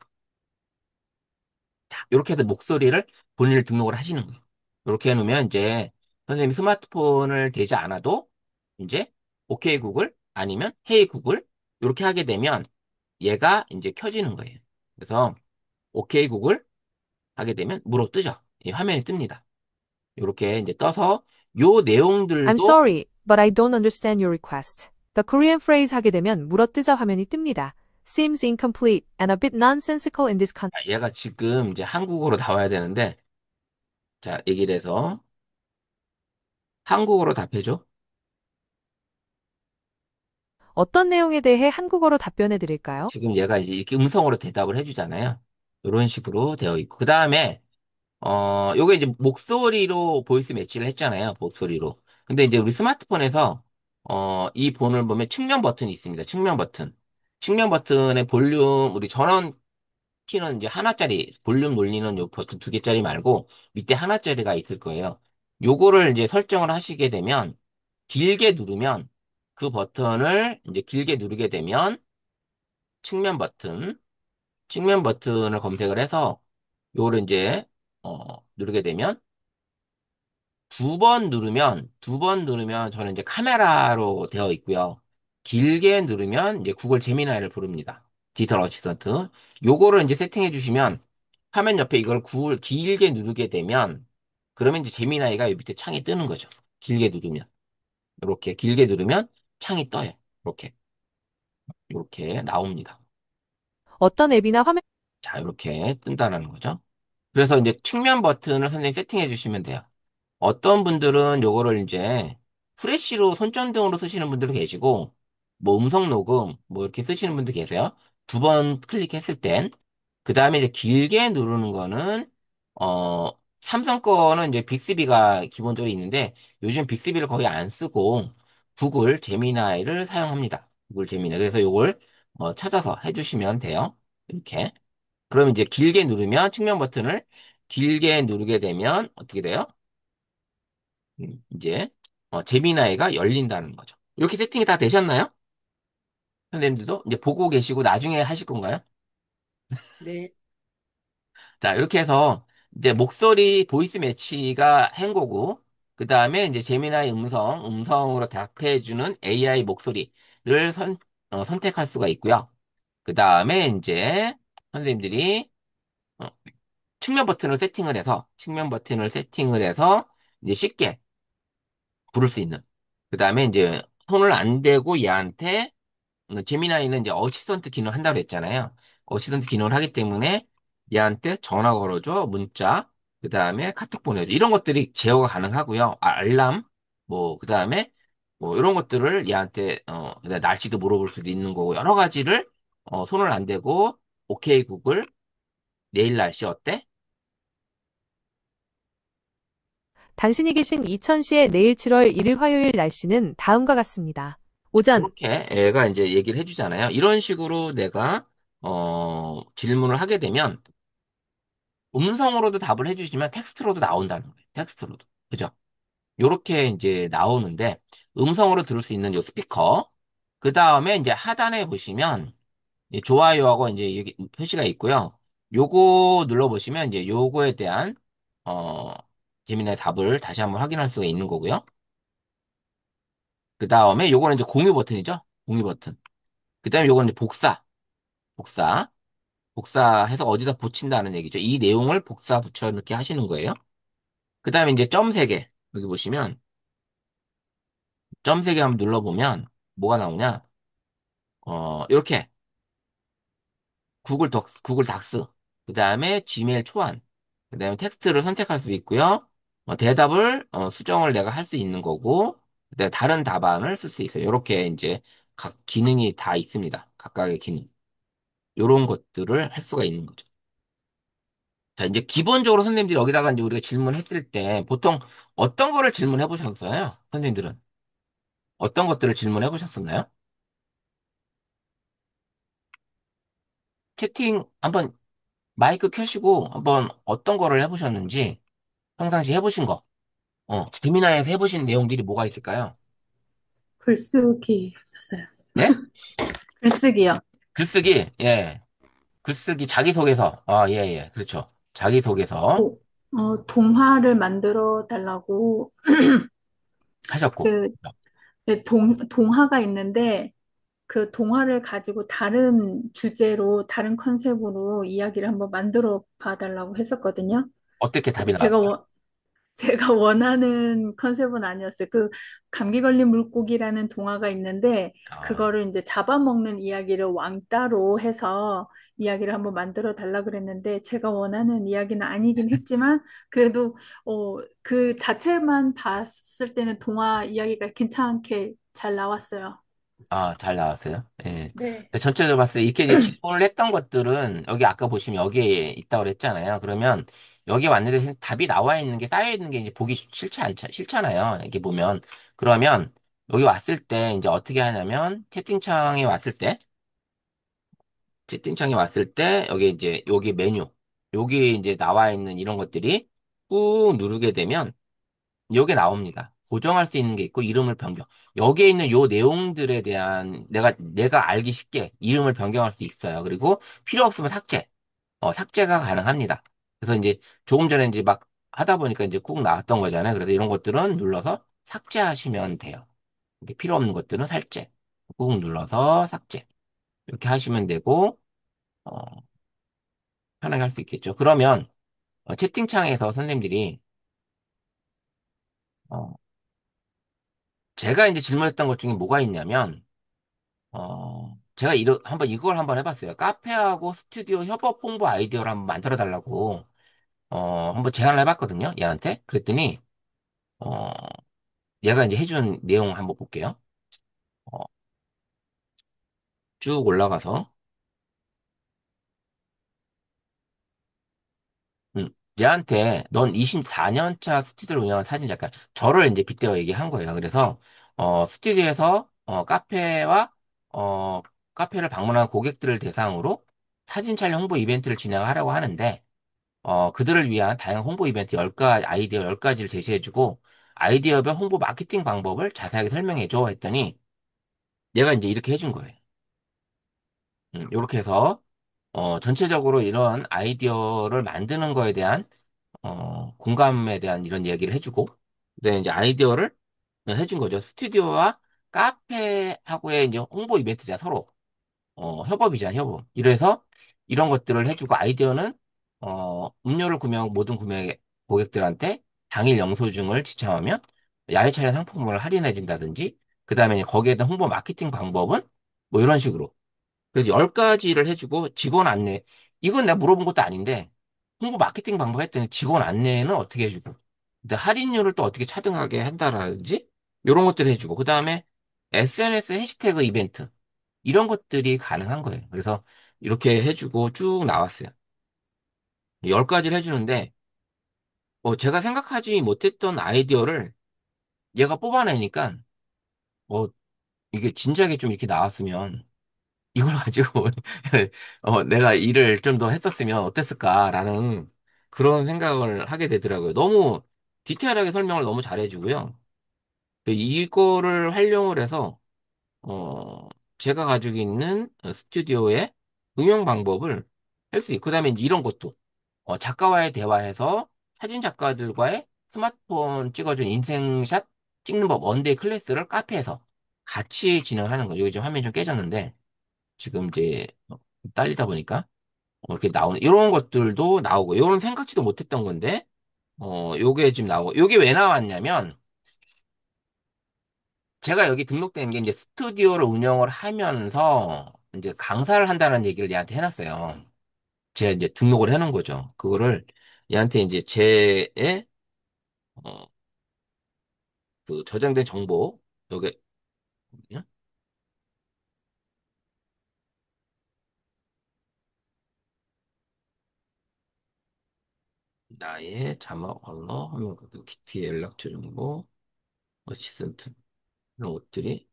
이렇게 해서 목소리를 본인을 등록을 하시는 거예요. 이렇게 해놓으면 이제 선생님이 스마트폰을 대지 않아도 이제 오케이 구글 아니면 헤이 구글 이렇게 하게 되면 얘가 이제 켜지는 거예요. 그래서 오케이 구글 하게 되면 물어 뜨죠. 이 화면이 뜹니다. 이렇게 이제 떠서 요 I'm 내용들도 sorry, but I don't understand your request. The Korean phrase 하게 되면 물어뜯어 화면이 뜹니다. Seems incomplete and a bit nonsensical in this context. 얘가 지금 이제 한국어로 나와야 되는데, 자, 얘기를 해서 한국어로 답해줘. 어떤 내용에 대해 한국어로 답변해 드릴까요? 지금 얘가 이제 이렇게 음성으로 대답을 해주잖아요. 이런 식으로 되어 있고. 그 다음에, 요게 이제 목소리로 보이스 매치를 했잖아요. 목소리로. 근데 이제 우리 스마트폰에서, 이 본을 보면 측면 버튼이 있습니다. 측면 버튼. 측면 버튼의 볼륨, 우리 전원 키는 이제 하나짜리, 볼륨 놀리는 요 버튼 2개짜리 말고 밑에 하나짜리가 있을 거예요. 요거를 이제 설정을 하시게 되면 길게 누르면 그 버튼을 이제 길게 누르게 되면 측면 버튼, 측면 버튼을 검색을 해서 요거를 이제 누르게 되면 두 번 누르면 저는 이제 카메라로 되어 있고요. 길게 누르면 이제 구글 제미나이를 부릅니다. 디지털 어시스턴트. 요거를 이제 세팅해 주시면 화면 옆에 이걸 길게 누르게 되면, 그러면 이제 제미나이가 이 밑에 창이 뜨는 거죠. 길게 누르면. 이렇게 길게 누르면 창이 떠요. 이렇게. 이렇게 나옵니다. 어떤 앱이나 화면 자, 이렇게 뜬다는 거죠. 그래서 이제 측면 버튼을 선생님 세팅해 주시면 돼요. 어떤 분들은 요거를 이제 프레시로 손전등으로 쓰시는 분들도 계시고, 뭐 음성 녹음, 뭐 이렇게 쓰시는 분도 계세요. 두 번 클릭했을 땐. 그 다음에 이제 길게 누르는 거는, 어, 삼성 거는 이제 빅스비가 기본적으로 있는데, 요즘 빅스비를 거의 안 쓰고, 구글 제미나이를 사용합니다. 구글 제미나이. 그래서 요걸 찾아서 해주시면 돼요. 이렇게. 그럼 이제 길게 누르면, 측면 버튼을 길게 누르게 되면, 어떻게 돼요? 이제 제미나이가 열린다는 거죠. 이렇게 세팅이 다 되셨나요? 선생님들도 이제 보고 계시고 나중에 하실 건가요? 네. 자, 이렇게 해서 이제 목소리 보이스 매치가 한 거고, 그 다음에 이제 제미나이 음성으로 답해주는 AI 목소리를 선택할 수가 있고요. 그 다음에 이제 선생님들이 어, 측면 버튼을 세팅을 해서 이제 쉽게 부를 수 있는. 그 다음에 이제 손을 안 대고 얘한테 제미나이는 이제 어시스턴트 기능을 한다고 했잖아요. 어시스턴트 기능을 하기 때문에 얘한테 전화 걸어줘, 문자, 그 다음에 카톡 보내줘. 이런 것들이 제어가 가능하고요. 알람, 뭐, 그 다음에 뭐, 이런 것들을 얘한테, 날씨도 물어볼 수도 있는 거고, 여러 가지를, 손을 안 대고, 오케이, 구글, 내일 날씨 어때? 당신이 계신 이천시의 내일 7월 1일 화요일 날씨는 다음과 같습니다. 오전 이렇게 애가 이제 얘기를 해주잖아요. 이런 식으로 내가, 질문을 하게 되면, 음성으로도 답을 해주시면 텍스트로도 나온다는 거예요. 텍스트로도. 그죠? 요렇게 이제 나오는데, 음성으로 들을 수 있는 요 스피커. 그 다음에 이제 하단에 보시면, 이 좋아요하고 이제 여기 표시가 있고요. 요거 눌러보시면 이제 요거에 대한, 어, 재미나의 답을 다시 한번 확인할 수가 있는 거고요. 그 다음에 요거는 이제 공유 버튼이죠? 공유 버튼. 그 다음에 요거는 이제 복사. 복사해서 어디다 붙인다는 얘기죠. 이 내용을 복사 붙여 넣기 하시는 거예요. 그 다음에 이제 점 3개. 여기 보시면, 점 3개 한번 눌러보면, 뭐가 나오냐? 이렇게, 구글 닥스. 그 다음에 지메일 초안. 그 다음에 텍스트를 선택할 수 있고요. 대답을, 수정을 내가 할 수 있는 거고, 그다음에 다른 답안을 쓸 수 있어요. 이렇게 이제 각 기능이 다 있습니다. 각각의 기능. 요런 것들을 할 수가 있는 거죠. 자, 이제 기본적으로 선생님들이 여기다가 이제 우리가 질문했을 때 보통 어떤 거를 질문해 보셨어요? 선생님들은? 어떤 것들을 질문해 보셨었나요? 채팅 한번 마이크 켜시고 한번 어떤 거를 해보셨는지 평상시 해보신 거, 재미나에서 해보신 내용들이 뭐가 있을까요? 글쓰기 했어요. 네? 글쓰기요. 글쓰기, 예. 글쓰기 자기소개서. 아, 예, 예. 그렇죠. 자기소개서 동화를 만들어 달라고 하셨고. 그 네, 동화가 있는데 그 동화를 가지고 다른 주제로 다른 컨셉으로 이야기를 한번 만들어 봐 달라고 했었거든요. 어떻게 답이 근데 제가 나왔어요? 제가 원하는 컨셉은 아니었어요. 그 감기 걸린 물고기라는 동화가 있는데 아, 그거를 이제 잡아먹는 이야기를 왕따로 해서 이야기를 한번 만들어 달라 그랬는데 제가 원하는 이야기는 아니긴 했지만 그래도 그 자체만 봤을 때는 동화 이야기가 괜찮게 잘 나왔어요. 잘 나왔어요. 예. 네. 근데 전체적으로 봤을 때 이렇게 이제 질문을 했던 것들은 여기 아까 보시면 여기에 있다고 그랬잖아요. 그러면 여기 왔는데 답이 나와 있는 게 쌓여 있는 게 이제 보기 싫잖아요. 이렇게 보면. 그러면 여기 왔을 때 이제 어떻게 하냐면 채팅창에 왔을 때 여기 이제 여기 메뉴 여기 이제 나와 있는 이런 것들이 꾹 누르게 되면 여기 나옵니다. 고정할 수 있는 게 있고 이름을 변경. 여기에 있는 요 내용들에 대한 내가 알기 쉽게 이름을 변경할 수 있어요. 그리고 필요 없으면 삭제가 가능합니다. 그래서 이제 조금 전에 이제 막 하다 보니까 이제 꾹 나왔던 거잖아요. 그래서 이런 것들은 눌러서 삭제하시면 돼요. 이게 필요 없는 것들은 꾹 눌러서 삭제. 이렇게 하시면 되고, 어, 편하게 할 수 있겠죠. 그러면 채팅창에서 선생님들이 어, 제가 이제 질문했던 것 중에 뭐가 있냐면 제가 한번 이걸 한번 해봤어요. 카페하고 스튜디오 협업 홍보 아이디어를 한번 만들어 달라고 한번 제안을 해봤거든요. 얘한테. 그랬더니 어, 얘가 이제 해준 내용 한번 볼게요. 어, 쭉 올라가서 얘한테 넌 24년 차 스튜디오를 운영하는 사진 작가, 저를 이제 빗대어 얘기한 거예요. 그래서 스튜디오에서 어, 카페를 방문한 고객들을 대상으로 사진 촬영 홍보 이벤트를 진행하려고 하는데 그들을 위한 다양한 홍보 이벤트 10가지, 아이디어 10가지를 제시해주고 아이디어별 홍보 마케팅 방법을 자세하게 설명해줘 했더니 얘가 이제 이렇게 해준 거예요. 이렇게 해서 전체적으로 이런 아이디어를 만드는 거에 대한 공감에 대한 이런 얘기를 해주고 그다음에 이제 아이디어를 해준 거죠. 스튜디오와 카페하고의 이제 홍보 이벤트자 서로 협업이잖아, 협업. 이래서 이런 것들을 해주고 아이디어는 음료를 구매한 모든 구매 고객들한테 당일 영수증을 지참하면 야외 촬영 상품을 할인해 준다든지 그다음에 거기에 대한 홍보 마케팅 방법은 뭐 이런 식으로 그래서 10가지를 해주고 직원 안내. 이건 내가 물어본 것도 아닌데, 홍보 마케팅 방법 했더니 직원 안내는 어떻게 해주고, 근데 할인율을 또 어떻게 차등하게 한다라든지, 이런 것들을 해주고, 그 다음에 SNS 해시태그 이벤트. 이런 것들이 가능한 거예요. 그래서 이렇게 해주고 쭉 나왔어요. 10가지를 해주는데, 제가 생각하지 못했던 아이디어를 얘가 뽑아내니까, 어, 이게 진작에 좀 이렇게 나왔으면, 이걸 가지고 내가 일을 좀 더 했었으면 어땠을까라는 그런 생각을 하게 되더라고요. 너무 디테일하게 설명을 너무 잘해주고요. 이거를 활용을 해서 어, 제가 가지고 있는 스튜디오의 응용 방법을 할 수 있고, 그다음에 이제 이런 것도 작가와의 대화해서 사진 작가들과의 스마트폰 찍어준 인생샷 찍는 법 원데이 클래스를 카페에서 같이 진행하는 거예요. 여기 지금 화면이 좀 깨졌는데. 지금 이제 딸리다 보니까 이렇게 나오는 이런 것들도 나오고 이런 생각지도 못했던 건데 요게 지금 나오고 요게 왜 나왔냐면 제가 여기 등록된 게 이제 스튜디오를 운영을 하면서 이제 강사를 한다는 얘기를 얘한테 해놨어요. 제가 이제 등록을 해놓은 거죠. 그거를 얘한테 이제 제의 어, 그 저장된 정보 요게 뭐냐? 나의 자막 언어 화면 그 키티 연락처 정보 어시스턴트 이런 것들이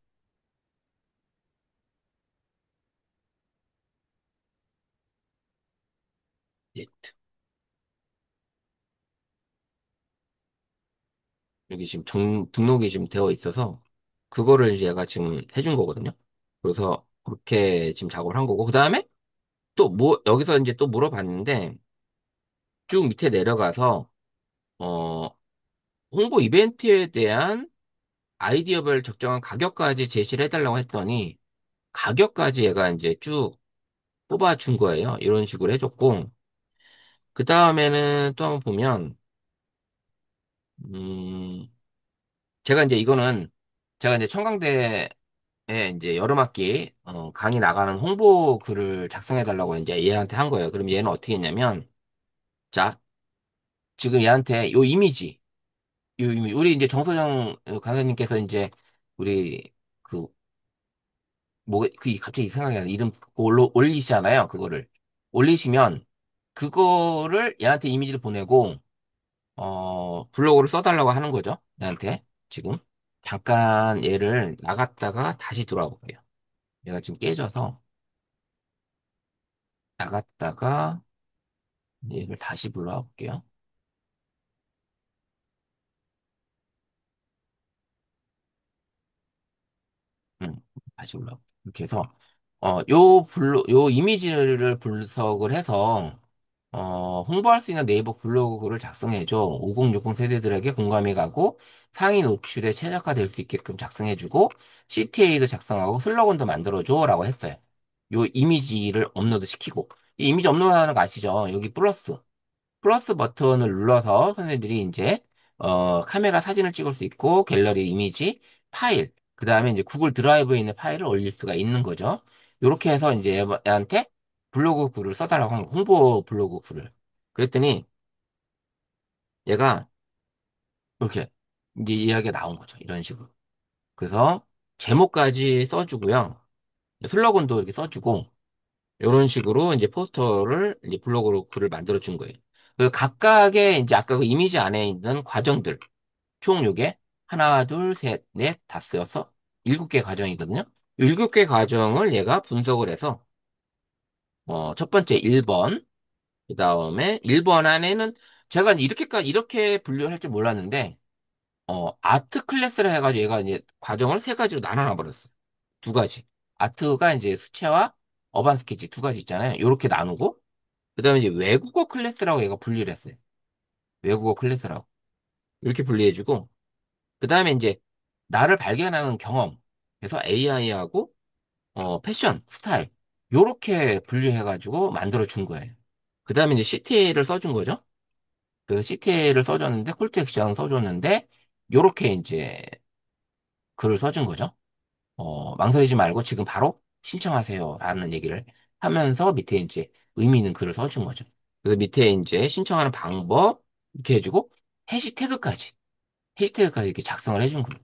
예, 여기 지금 등록이 지금 되어 있어서 그거를 이제 얘가 지금 해준 거거든요. 그래서 그렇게 지금 작업을 한 거고 그 다음에 또 뭐 여기서 이제 또 물어봤는데 쭉 밑에 내려가서 어 홍보 이벤트에 대한 아이디어별 적정한 가격까지 제시를 해달라고 했더니 가격까지 얘가 이제 쭉 뽑아준 거예요. 이런 식으로 해줬고 그 다음에는 또 한번 보면 음 제가 이제 이거는 제가 이제 청강대 이제 여름학기 강의 나가는 홍보 글을 작성해 달라고 이제 얘한테 한 거예요. 그럼 얘는 어떻게 했냐면 자 지금 얘한테 우리 이제 정소정 강사님께서 이제 우리 그 뭐 그 갑자기 생각이 안 나. 이름 그거 올리시잖아요. 그거를 올리시면 그거를 얘한테 이미지를 보내고 블로그를 써달라고 하는 거죠. 얘한테 지금 잠깐 얘를 나갔다가 다시 돌아올게요 얘가 지금 깨져서 나갔다가 얘를 다시 불러와 볼게요. 음, 다시 불러와 볼게요. 이렇게 해서, 요 이미지를 분석을 해서, 홍보할 수 있는 네이버 블로그를 작성해줘. 5060 세대들에게 공감이 가고, 상위 노출에 최적화될 수 있게끔 작성해주고, CTA도 작성하고, 슬로건도 만들어줘. 라고 했어요. 요 이미지를 업로드 시키고. 이 이미지 업로드하는 거 아시죠? 여기 플러스 버튼을 눌러서 선생님들이 이제 카메라 사진을 찍을 수 있고 갤러리 이미지 파일 그 다음에 이제 구글 드라이브에 있는 파일을 올릴 수가 있는 거죠. 이렇게 해서 이제 얘한테 블로그 글을 써달라고 하는 거, 홍보 블로그 글을. 그랬더니 얘가 이렇게 이제 이야기가 나온 거죠. 이런 식으로. 그래서 제목까지 써주고요. 슬로건도 이렇게 써주고 이런 식으로 이제 포스터를 이제 블로그로 글을 만들어 준 거예요. 그 각각의 이제 아까 그 이미지 안에 있는 과정들 총 요게 하나, 둘, 셋, 넷, 다섯, 여섯, 일곱 개 과정이거든요. 일곱 개 과정을 얘가 분석을 해서 첫 번째 1번, 그 다음에 1번 안에는 제가 이렇게 분류할 줄 몰랐는데 아트 클래스를 해가지고 얘가 이제 과정을 세 가지로 나눠 버렸어요. 두 가지. 아트가 이제 수채화, 어반 스케치 두 가지 있잖아요. 요렇게 나누고 그다음에 이제 외국어 클래스라고 얘가 분류를 했어요. 외국어 클래스라고. 이렇게 분리해주고 그다음에 이제 나를 발견하는 경험. 그래서 AI하고 패션, 스타일 요렇게 분류해가지고 만들어 준 거예요. 그다음에 이제 CTA를 써준 거죠. 그 CTA를 써줬는데 콜투 액션 써줬는데 요렇게 이제 글을 써준 거죠. 망설이지 말고 지금 바로 신청하세요라는 얘기를 하면서 밑에 이제 의미 있는 글을 써준 거죠. 그래서 밑에 이제 신청하는 방법 이렇게 해주고 해시태그까지 해시태그까지 이렇게 작성을 해준 거예요.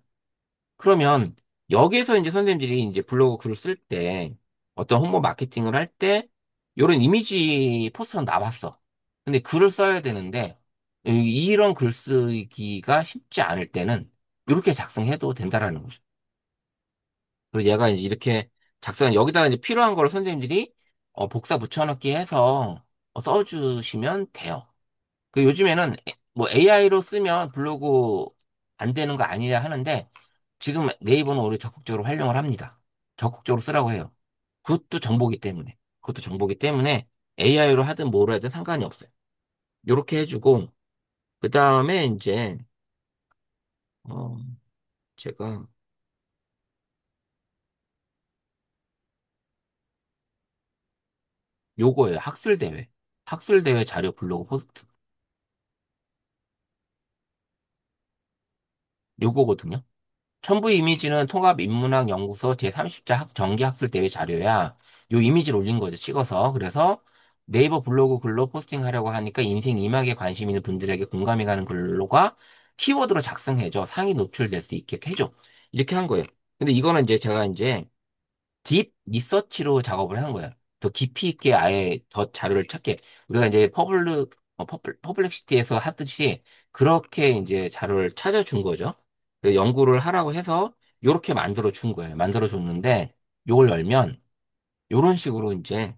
그러면 여기에서 이제 선생님들이 이제 블로그 글을 쓸 때 어떤 홍보 마케팅을 할 때 이런 이미지 포스터는 나왔어. 근데 글을 써야 되는데 이런 글쓰기가 쉽지 않을 때는 이렇게 작성해도 된다라는 거죠. 그래서 얘가 이제 이렇게 여기다가 이제 필요한 걸 선생님들이 복사 붙여넣기 해서 써주시면 돼요. 그 요즘에는 뭐 AI로 쓰면 블로그 안 되는 거 아니냐 하는데 지금 네이버는 오히려 적극적으로 활용을 합니다. 적극적으로 쓰라고 해요. 그것도 정보기 때문에. 그것도 정보기 때문에 AI로 하든 뭐로 하든 상관이 없어요. 요렇게 해주고 그 다음에 이제 어, 제가 요거예요. 학술대회. 학술대회 자료 블로그 포스트. 요거거든요. 첨부 이미지는 통합인문학연구소 제30자 정기학술대회 자료야. 요 이미지를 올린 거죠, 찍어서. 그래서 네이버 블로그 글로 포스팅하려고 하니까 인생 이막에 관심 있는 분들에게 공감이 가는 글로가 키워드로 작성해줘. 상위 노출될 수 있게 해줘. 이렇게 한 거예요. 근데 이거는 이제 제가 이제 딥 리서치로 작업을 한 거예요. 더 깊이 있게 아예 더 자료를 찾게. 우리가 이제 퍼블렉시티에서 하듯이 그렇게 이제 자료를 찾아준 거죠. 그 연구를 하라고 해서 요렇게 만들어 준 거예요. 만들어 줬는데 요걸 열면 요런 식으로 이제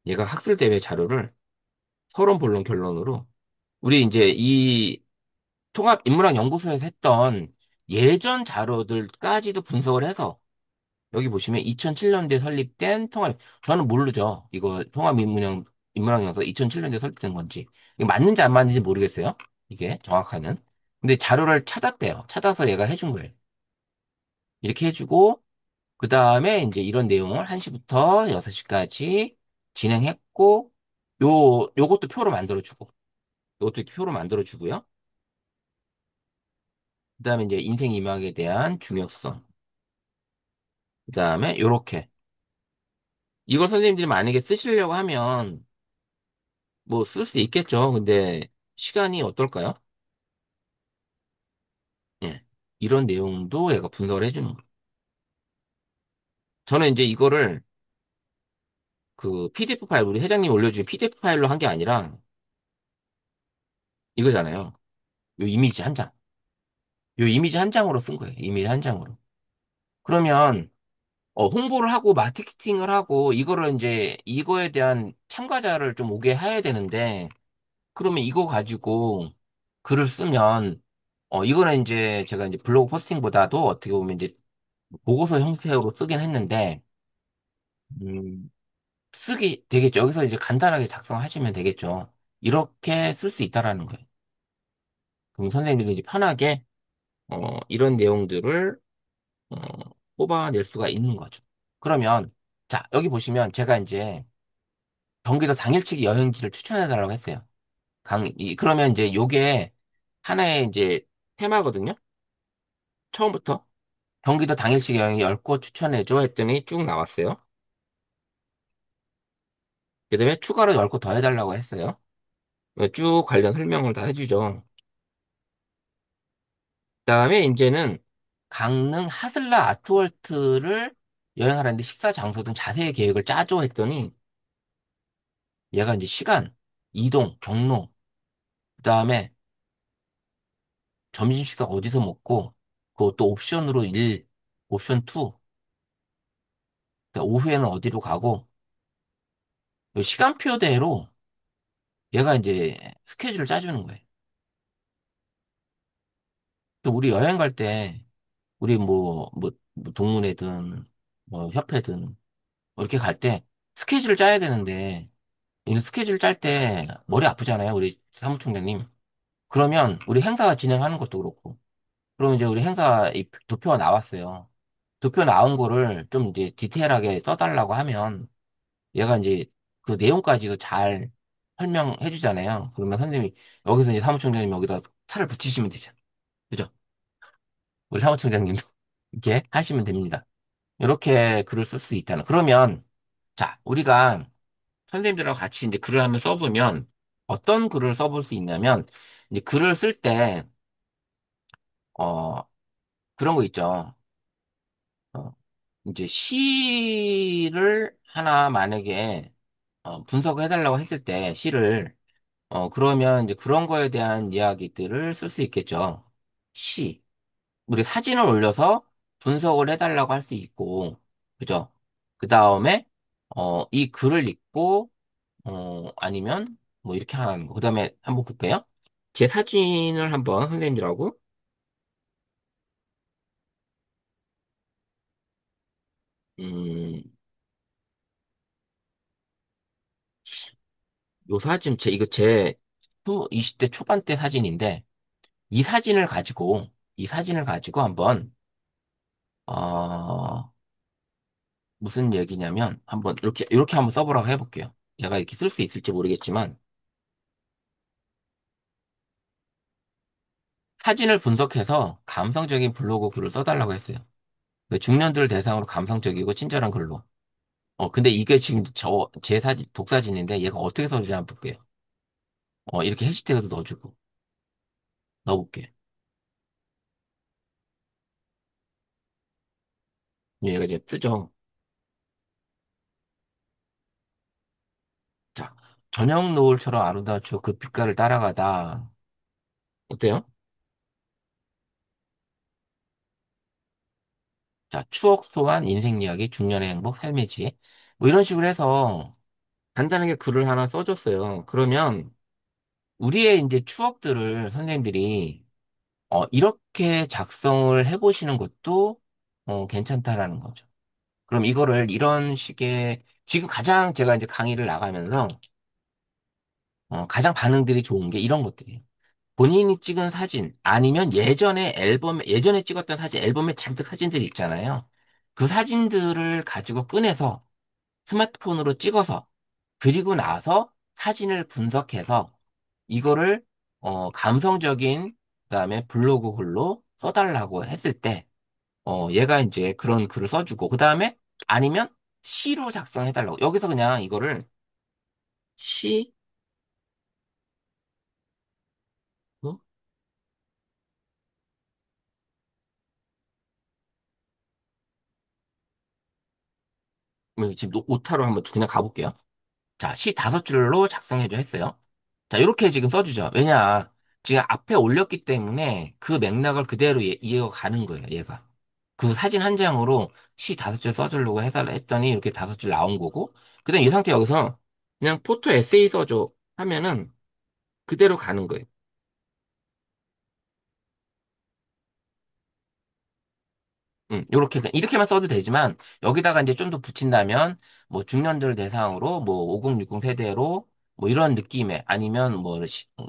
얘가 학술대회 자료를 서론 본론 결론으로 우리 이제 이 통합인문학연구소에서 했던 예전 자료들까지도 분석을 해서 여기 보시면 2007년도에 설립된 저는 모르죠. 이거 인문학연구소 2007년도에 설립된 건지. 이게 맞는지 안 맞는지 모르겠어요. 이게 정확하는. 근데 자료를 찾았대요. 찾아서 얘가 해준 거예요. 이렇게 해주고, 그 다음에 이제 이런 내용을 1시부터 6시까지 진행했고, 요것도 표로 만들어주고, 요것도 이렇게 표로 만들어주고요. 그 다음에 이제 인생 이막에 대한 중요성. 그 다음에 요렇게. 이걸 선생님들이 만약에 쓰시려고 하면, 뭐 쓸 수 있겠죠. 근데 시간이 어떨까요? 예. 이런 내용도 얘가 분석을 해주는 거예요. 저는 이제 이거를 그 PDF 파일, 우리 회장님이 올려준 PDF 파일로 한 게 아니라 이거잖아요. 요 이미지 한 장. 요 이미지 한 장으로 쓴 거예요. 이미지 한 장으로. 그러면 홍보를 하고 마케팅을 하고 이거를 이제 이거에 대한 참가자를 좀 오게 해야 되는데 그러면 이거 가지고 글을 쓰면 이거는 이제 제가 이제 블로그 포스팅보다도 어떻게 보면 이제 보고서 형태로 쓰긴 했는데 음, 쓰기 되겠죠. 여기서 이제 간단하게 작성하시면 되겠죠. 이렇게 쓸 수 있다라는 거예요. 그럼 선생님들이 이제 편하게 이런 내용들을 어, 뽑아낼 수가 있는 거죠. 그러면 자 여기 보시면 제가 이제 경기도 당일치기 여행지를 추천해달라고 했어요. 그러면 이제 요게 하나의 이제 테마거든요. 처음부터. 경기도 당일치기 여행 10곳 추천해줘 했더니 쭉 나왔어요. 그 다음에 추가로 10곳 더 해달라고 했어요. 쭉 관련 설명을 다 해주죠. 그 다음에 이제는 강릉 하슬라 아트월트를 여행하라는데 식사 장소 등 자세히 계획을 짜줘 했더니 얘가 이제 시간, 이동, 경로, 그 다음에 점심 식사 어디서 먹고, 그것도 옵션으로 1, 옵션 2, 오후에는 어디로 가고, 이 시간표대로 얘가 이제 스케줄을 짜주는 거예요. 또 우리 여행 갈 때, 우리 뭐 동문회든, 뭐 협회든, 뭐 이렇게 갈 때 스케줄을 짜야 되는데, 이 스케줄 짤 때 머리 아프잖아요, 우리 사무총장님. 그러면 우리 행사 진행하는 것도 그렇고. 그럼 이제 우리 행사 이 도표가 나왔어요. 도표 나온 거를 좀 이제 디테일하게 써달라고 하면 얘가 이제 그 내용까지도 잘 설명해 주잖아요. 그러면 선생님이 여기서 이제 사무총장님 여기다 차를 붙이시면 되잖아요. 그죠? 우리 사무총장님도 이렇게 하시면 됩니다. 이렇게 글을 쓸 수 있다는. 그러면 자, 우리가 선생님들하고 같이 이제 글을 한번 써보면 어떤 글을 써볼 수 있냐면 이제 글을 쓸 때, 그런 거 있죠. 어, 이제 시를 하나 만약에 분석을 해달라고 했을 때 시를 그러면 이제 그런 거에 대한 이야기들을 쓸 수 있겠죠. 시. 우리 사진을 올려서 분석을 해달라고 할 수 있고, 그죠? 그 다음에, 이 글을 읽고, 아니면, 뭐 이렇게 하는 거. 그 다음에 한번 볼게요. 제 사진을 한번 선생님들하고, 음, 요 사진, 이거 제 20대 초반 때 사진인데, 이 사진을 가지고, 이 사진을 가지고 한번, 어, 무슨 얘기냐면, 한번 이렇게 한번 써보라고 해볼게요. 얘가 이렇게 쓸 수 있을지 모르겠지만, 사진을 분석해서 감성적인 블로그 글을 써달라고 했어요. 그 중년들을 대상으로 감성적이고 친절한 글로. 근데 이게 지금 제 사진, 독사진인데 얘가 어떻게 써주지 한번 볼게요. 이렇게 해시태그도 넣어주고, 넣어볼게. 얘가 이제 쓰죠. 자, 저녁 노을처럼 아름다운 추억 그 빛깔을 따라가다. 어때요? 자, 추억 소환, 인생 이야기, 중년의 행복, 삶의 지혜. 뭐 이런 식으로 해서 간단하게 글을 하나 써줬어요. 그러면 우리의 이제 추억들을 선생님들이 이렇게 작성을 해보시는 것도 괜찮다라는 거죠. 그럼 이거를 이런 식의 지금 가장 제가 이제 강의를 나가면서 가장 반응들이 좋은 게 이런 것들이에요. 본인이 찍은 사진 아니면 예전에 찍었던 사진 앨범에 잔뜩 사진들이 있잖아요. 그 사진들을 가지고 꺼내서 스마트폰으로 찍어서 그리고 나서 사진을 분석해서 이거를 감성적인 그다음에 블로그 글로 써달라고 했을 때 얘가 이제 그런 글을 써주고 그다음에 아니면 시로 작성해달라고 여기서 그냥 이거를 시 어? 지금 오타로 한번 그냥 가볼게요. 자, 시 5줄로 작성해줘 했어요. 자, 이렇게 지금 써주죠. 왜냐, 지금 앞에 올렸기 때문에 그 맥락을 그대로 이어가는 거예요, 얘가. 그 사진 한 장으로 시 5줄 써주려고 했더니 이렇게 5줄 나온 거고, 그 다음 이 상태 여기서 그냥 포토 에세이 써줘 하면은 그대로 가는 거예요. 이렇게만 써도 되지만, 여기다가 이제 좀 더 붙인다면, 뭐, 중년들 대상으로, 뭐, 5060 세대로, 뭐, 이런 느낌의, 아니면 뭐,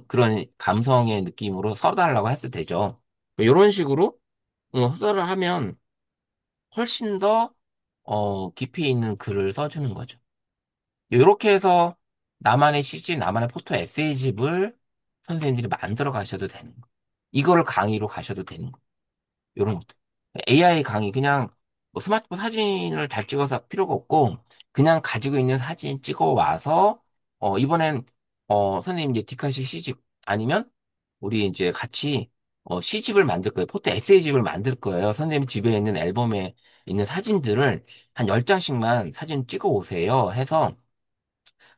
그런 감성의 느낌으로 써달라고 해도 되죠. 이런 식으로, 써를 하면, 훨씬 더, 깊이 있는 글을 써주는 거죠. 이렇게 해서, 나만의 CG, 나만의 포토 에세이집을 선생님들이 만들어 가셔도 되는 거. 이거를 강의로 가셔도 되는 거. 이런 것도. AI 강의 그냥 뭐 스마트폰 사진을 잘 찍어서 필요가 없고 그냥 가지고 있는 사진 찍어 와서 이번엔 선생님 이제 디카시 시집 아니면 우리 이제 같이 시집을 만들 거예요. 포토 에세이집을 만들 거예요. 선생님 집에 있는 앨범에 있는 사진들을 한 10장씩만 사진 찍어 오세요. 해서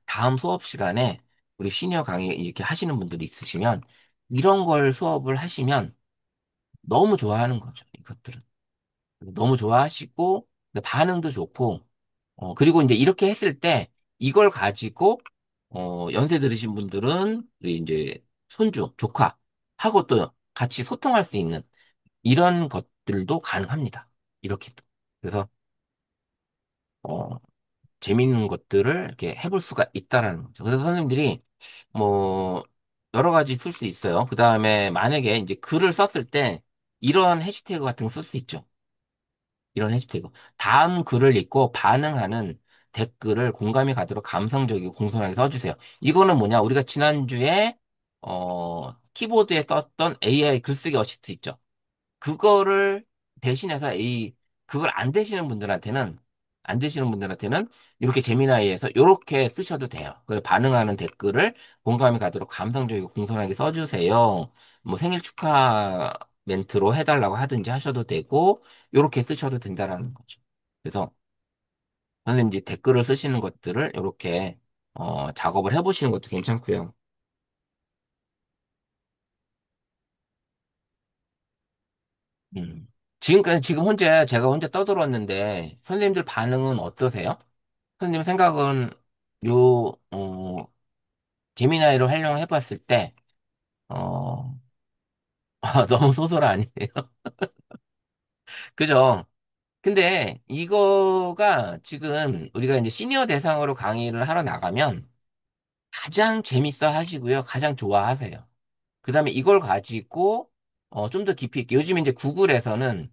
다음 수업 시간에 우리 시니어 강의 이렇게 하시는 분들이 있으시면 이런 걸 수업을 하시면 너무 좋아하는 거죠. 이것들은. 너무 좋아하시고 근데 반응도 좋고 그리고 이제 이렇게 했을 때 이걸 가지고 연세 들으신 분들은 우리 이제 손주, 조카하고 또 같이 소통할 수 있는 이런 것들도 가능합니다. 이렇게 또. 그래서 어, 재밌는 것들을 이렇게 해볼 수가 있다라는 거죠. 그래서 선생님들이 뭐 여러 가지 쓸 수 있어요. 그 다음에 만약에 이제 글을 썼을 때 이런 해시태그 같은 거 쓸 수 있죠. 이런 해시태그. 다음 글을 읽고 반응하는 댓글을 공감이 가도록 감성적이고 공손하게 써주세요. 이거는 뭐냐? 우리가 지난주에, 키보드에 떴던 AI 글쓰기 어시스트 있죠? 그거를 대신해서 그걸 안 되시는 분들한테는 이렇게 제미나이에서 이렇게 쓰셔도 돼요. 그 반응하는 댓글을 공감이 가도록 감성적이고 공손하게 써주세요. 뭐 생일 축하 멘트로 해달라고 하든지 하셔도 되고, 이렇게 쓰셔도 된다라는 거죠. 그래서 선생님 이제 댓글을 쓰시는 것들을 이렇게 작업을 해보시는 것도 괜찮고요. 지금까지 지금 제가 혼자 떠들었는데 선생님들 반응은 어떠세요? 선생님 생각은 요 제미나이로 활용을 해봤을 때 어, 너무 소설 아니에요? 그죠? 근데 이거가 지금 우리가 이제 시니어 대상으로 강의를 하러 나가면 가장 재밌어 하시고요. 가장 좋아하세요. 그 다음에 이걸 가지고 좀 더 깊이 있게 요즘 이제 구글에서는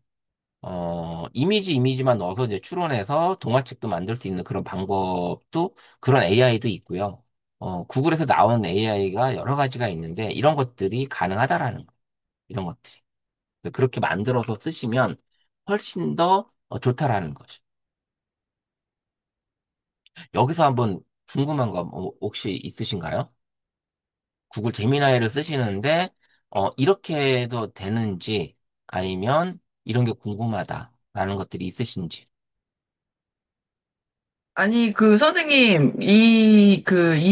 이미지만 넣어서 이제 추론해서 동화책도 만들 수 있는 그런 방법도, 그런 AI도 있고요. 구글에서 나오는 AI가 여러 가지가 있는데, 이런 것들이 가능하다라는 거, 이런 것들이. 그래서 그렇게 만들어서 쓰시면 훨씬 더 좋다라는 거죠. 여기서 한번 궁금한 거 혹시 있으신가요? 구글 제미나이를 쓰시는데, 이렇게 해도 되는지, 아니면 이런 게 궁금하다라는 것들이 있으신지. 아니, 선생님, 이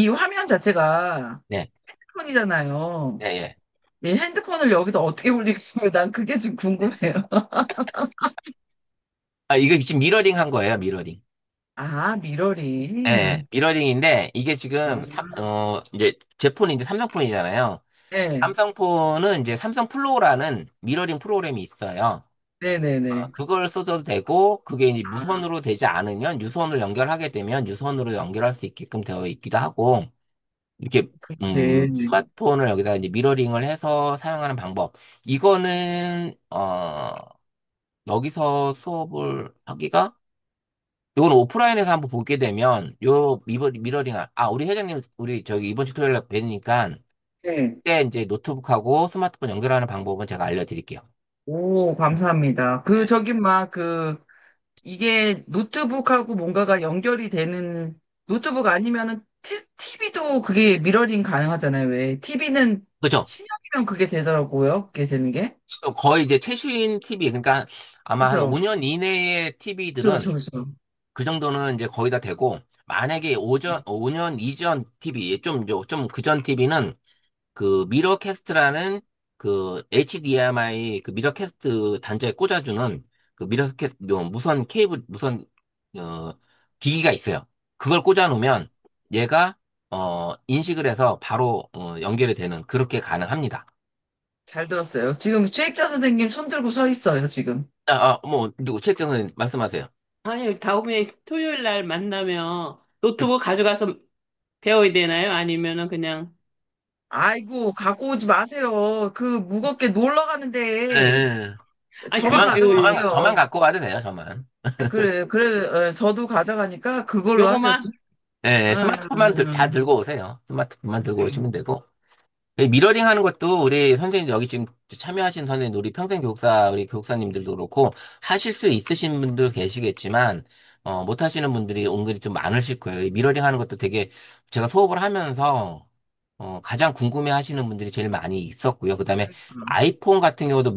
화면 자체가 네, 핸드폰이잖아요. 네, 예. 이 핸드폰을 여기다 어떻게 올리겠어요? 난 그게 좀 궁금해요. 아, 이게 지금 미러링 한 거예요, 미러링. 아, 예, 미러링. 미러링인데, 이게 지금, 아, 이제, 제 폰이 이제 삼성폰이잖아요. 네. 삼성폰은 이제 삼성 플로우라는 미러링 프로그램이 있어요. 네네네. 그걸 써도 되고, 그게 이제 아, 무선으로 되지 않으면, 유선을 연결하게 되면 유선으로 연결할 수 있게끔 되어 있기도 하고, 이렇게, 그렇지. 스마트폰을 여기다 이제 미러링을 해서 사용하는 방법. 이거는, 여기서 수업을 하기가 이건 오프라인에서 한번 보게 되면 요 미러링 우리 회장님 우리 저기 이번 주 토요일 날 뵈니까 네. 그때 이제 노트북하고 스마트폰 연결하는 방법은 제가 알려드릴게요. 오, 감사합니다. 이게 노트북하고 뭔가가 연결이 되는, 노트북 아니면은 TV도 그게 미러링 가능하잖아요. 왜? TV는 그죠? 신형이면 그게 되더라고요. 그게 되는 게. 거의 이제 최신 TV 그러니까 아마 한 그죠? 5년 이내의 그죠, TV들은 그죠, 그죠. 그 정도는 이제 거의 다 되고 만약에 5년 이전 TV 좀 그전 TV는 그 미러캐스트라는 그 HDMI 그 미러캐스트 단자에 꽂아주는 그 미러캐스트 무선 케이블 무선 어 기기가 있어요. 그걸 꽂아놓으면 얘가 인식을 해서 바로 연결이 되는 그렇게 가능합니다. 잘 들었어요. 지금 최익자 선생님 손 들고 서 있어요, 지금. 뭐 누구 책장 선생님 말씀하세요. 아니, 다음에 토요일 날 만나면 노트북 가져가서 배워야 되나요? 아니면은 그냥, 아이고, 갖고 오지 마세요. 무겁게 놀러 가는데 네. 아니, 그거 저만 배우려고. 저만 가져가세요. 갖고 가도 돼요, 저만. 그래, 저도 가져가니까 그걸로 하셔도. 요거만? 예, 스마트폰만 잘 음, 들고 오세요. 스마트폰만 들고 오시면 되고. 이 미러링 하는 것도 우리 선생님, 여기 지금 참여하신 선생님, 우리 평생교육사, 우리 교육사님들도 그렇고, 하실 수 있으신 분들 계시겠지만, 못 하시는 분들이 은근히 좀 많으실 거예요. 이 미러링 하는 것도 되게 제가 수업을 하면서, 가장 궁금해 하시는 분들이 제일 많이 있었고요. 그 다음에 아이폰 같은 경우도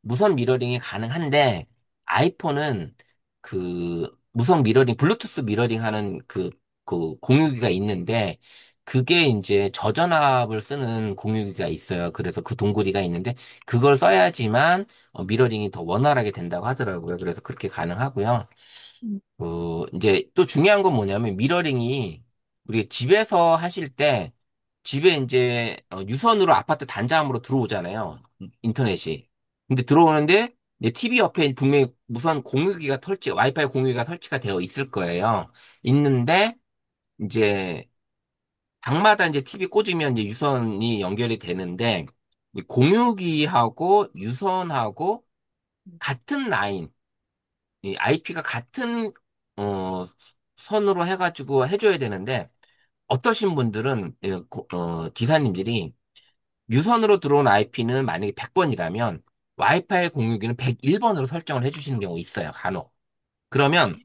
무선 미러링이 가능한데, 아이폰은 무선 미러링, 블루투스 미러링 하는 그 공유기가 있는데, 그게 이제 저전압을 쓰는 공유기가 있어요. 그래서 그 동굴이가 있는데 그걸 써야지만 미러링이 더 원활하게 된다고 하더라고요. 그래서 그렇게 가능하고요. 이제 또 중요한 건 뭐냐면 미러링이 우리 집에서 하실 때 집에 이제 유선으로 아파트 단자함으로 들어오잖아요. 인터넷이. 근데 들어오는데 이제 TV 옆에 분명히 무선 와이파이 공유기가 설치가 되어 있을 거예요. 있는데 이제 방마다 이제 TV 꽂으면 이제 유선이 연결이 되는데, 이 공유기하고 유선하고 같은 라인, 이 IP가 같은, 어, 선으로 해가지고 해줘야 되는데, 어떠신 분들은, 기사님들이 유선으로 들어온 IP는 만약에 100번이라면, 와이파이 공유기는 101번으로 설정을 해주시는 경우 있어요, 간혹. 그러면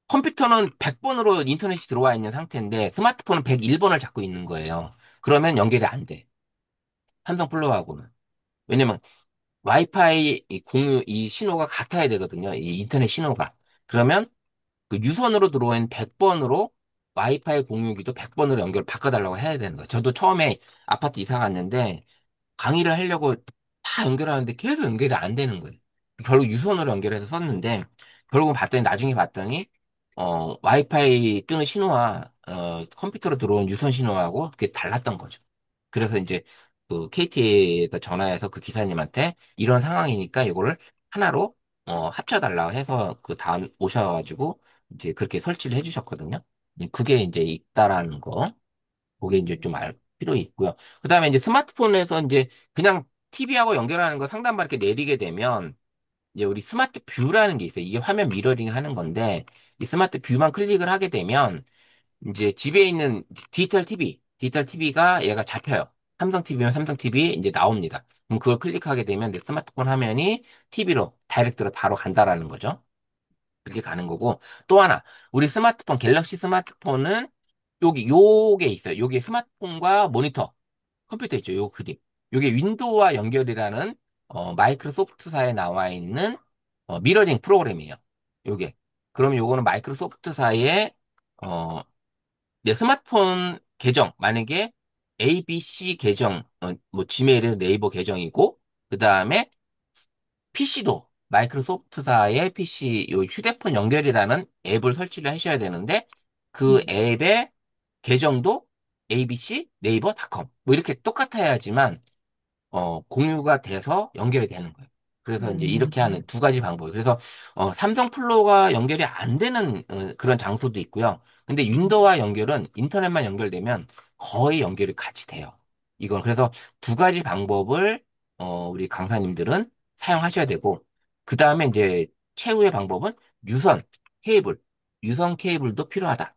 컴퓨터는 100번으로 인터넷이 들어와 있는 상태인데, 스마트폰은 101번을 잡고 있는 거예요. 그러면 연결이 안 돼. 삼성 플러하고는. 왜냐면 와이파이 이 신호가 같아야 되거든요. 이 인터넷 신호가. 그러면 그 유선으로 들어온 100번으로 와이파이 공유기도 100번으로 연결 바꿔달라고 해야 되는 거예요. 저도 처음에 아파트 이사 갔는데 강의를 하려고 다 연결하는데 계속 연결이 안 되는 거예요. 결국 유선으로 연결해서 썼는데 결국 나중에 봤더니 와이파이 뜨는 신호와 컴퓨터로 들어온 유선 신호하고 그게 달랐던 거죠. 그래서 이제 그 KT에다 전화해서 그 기사님한테 이런 상황이니까 이거를 하나로 합쳐달라고 해서 그 다음 오셔가지고 이제 그렇게 설치를 해주셨거든요. 그게 이제 있다라는 거. 그게 이제 좀 알 필요 있고요. 그 다음에 이제 스마트폰에서 이제 그냥 TV하고 연결하는 거 상단만 이렇게 내리게 되면 이제 우리 스마트 뷰라는 게 있어요. 이게 화면 미러링 하는 건데 이 스마트 뷰만 클릭을 하게 되면 이제 집에 있는 디지털 TV가 얘가 잡혀요. 삼성 TV면 삼성 TV 이제 나옵니다. 그럼 그걸 클릭하게 되면 내 스마트폰 화면이 TV로 다이렉트로 바로 간다라는 거죠. 그렇게 가는 거고 또 하나 우리 스마트폰 갤럭시 스마트폰은 요게 있어요. 요게 스마트폰과 모니터 컴퓨터 있죠. 요 그림. 요게 윈도우와 연결이라는 마이크로소프트사에 나와 있는 미러링 프로그램이에요. 요게. 그럼 요거는 마이크로소프트사의 어, 내 스마트폰 계정 만약에 ABC 계정 뭐 지메일은 네이버 계정이고 그 다음에 PC도 마이크로소프트사의 PC 요 휴대폰 연결이라는 앱을 설치를 하셔야 되는데 그 앱의 계정도 ABC 네이버닷컴 뭐 이렇게 똑같아야지만 공유가 돼서 연결이 되는 거예요. 그래서 이제 이렇게 하는 두 가지 방법이. 그래서 삼성 플로가 연결이 안 되는 그런 장소도 있고요. 근데 윈도우와 연결은 인터넷만 연결되면 거의 연결이 같이 돼요. 이건 그래서 두 가지 방법을 우리 강사님들은 사용하셔야 되고 그 다음에 이제 최후의 방법은 유선 케이블, 유선 케이블도 필요하다.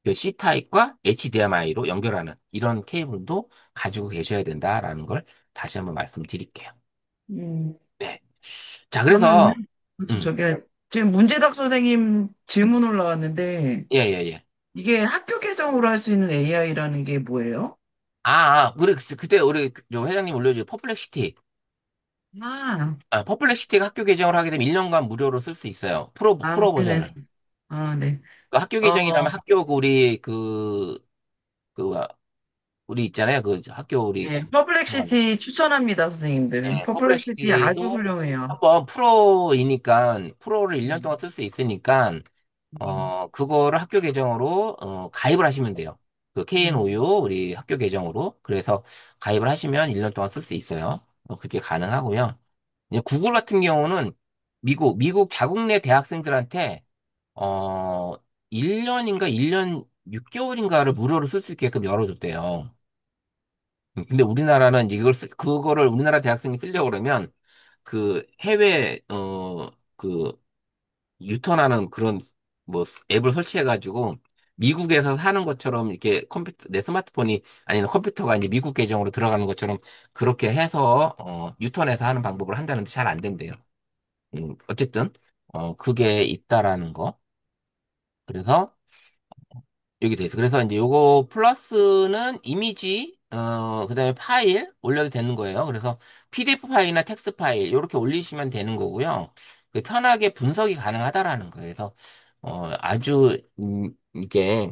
그 C타입과 HDMI로 연결하는 이런 케이블도 가지고 계셔야 된다라는 걸 다시 한번 말씀드릴게요. 음, 네. 자, 그러면은, 그래서, 음, 저기, 지금 문재덕 선생님 질문 올라왔는데, 예, 예, 예. 이게 학교 계정으로 할 수 있는 AI라는 게 뭐예요? 그때 우리 저 회장님 올려준 퍼플렉시티. 아, 퍼플렉시티가 학교 계정을 하게 되면 1년간 무료로 쓸 수 있어요. 프로 네네. 버전을. 아, 네. 그 학교 어, 계정이라면 학교 그, 우리 있잖아요. 그 학교 우리 네, 퍼플렉시티 추천합니다, 선생님들. 네, 퍼플렉시티 아주 퍼플렉시티도 훌륭해요. 한번 프로이니까, 프로를 1년 네. 동안 쓸 수 있으니까, 그거를 학교 계정으로, 가입을 하시면 돼요. 그 KNOU, 우리 학교 계정으로. 그래서 가입을 하시면 1년 동안 쓸 수 있어요. 그게 가능하고요. 이제 구글 같은 경우는 미국 자국 내 대학생들한테, 어, 1년인가 1년 6개월인가를 무료로 쓸 수 있게끔 열어줬대요. 근데 우리나라는 그거를 우리나라 대학생이 쓰려고 그러면 그 해외 그 유턴하는 그런 뭐 앱을 설치해가지고 미국에서 사는 것처럼 이렇게 컴퓨터, 내 스마트폰이 아니면 컴퓨터가 이제 미국 계정으로 들어가는 것처럼 그렇게 해서, 유턴해서 하는 방법을 한다는데 잘 안 된대요. 어쨌든, 그게 있다라는 거. 그래서, 여기 돼 있어. 그래서 이제 요거 플러스는 이미지, 그다음에 파일 올려도 되는 거예요. 그래서 PDF 파일이나 텍스트 파일 요렇게 올리시면 되는 거고요. 편하게 분석이 가능하다라는 거예요. 그래서 아주 이게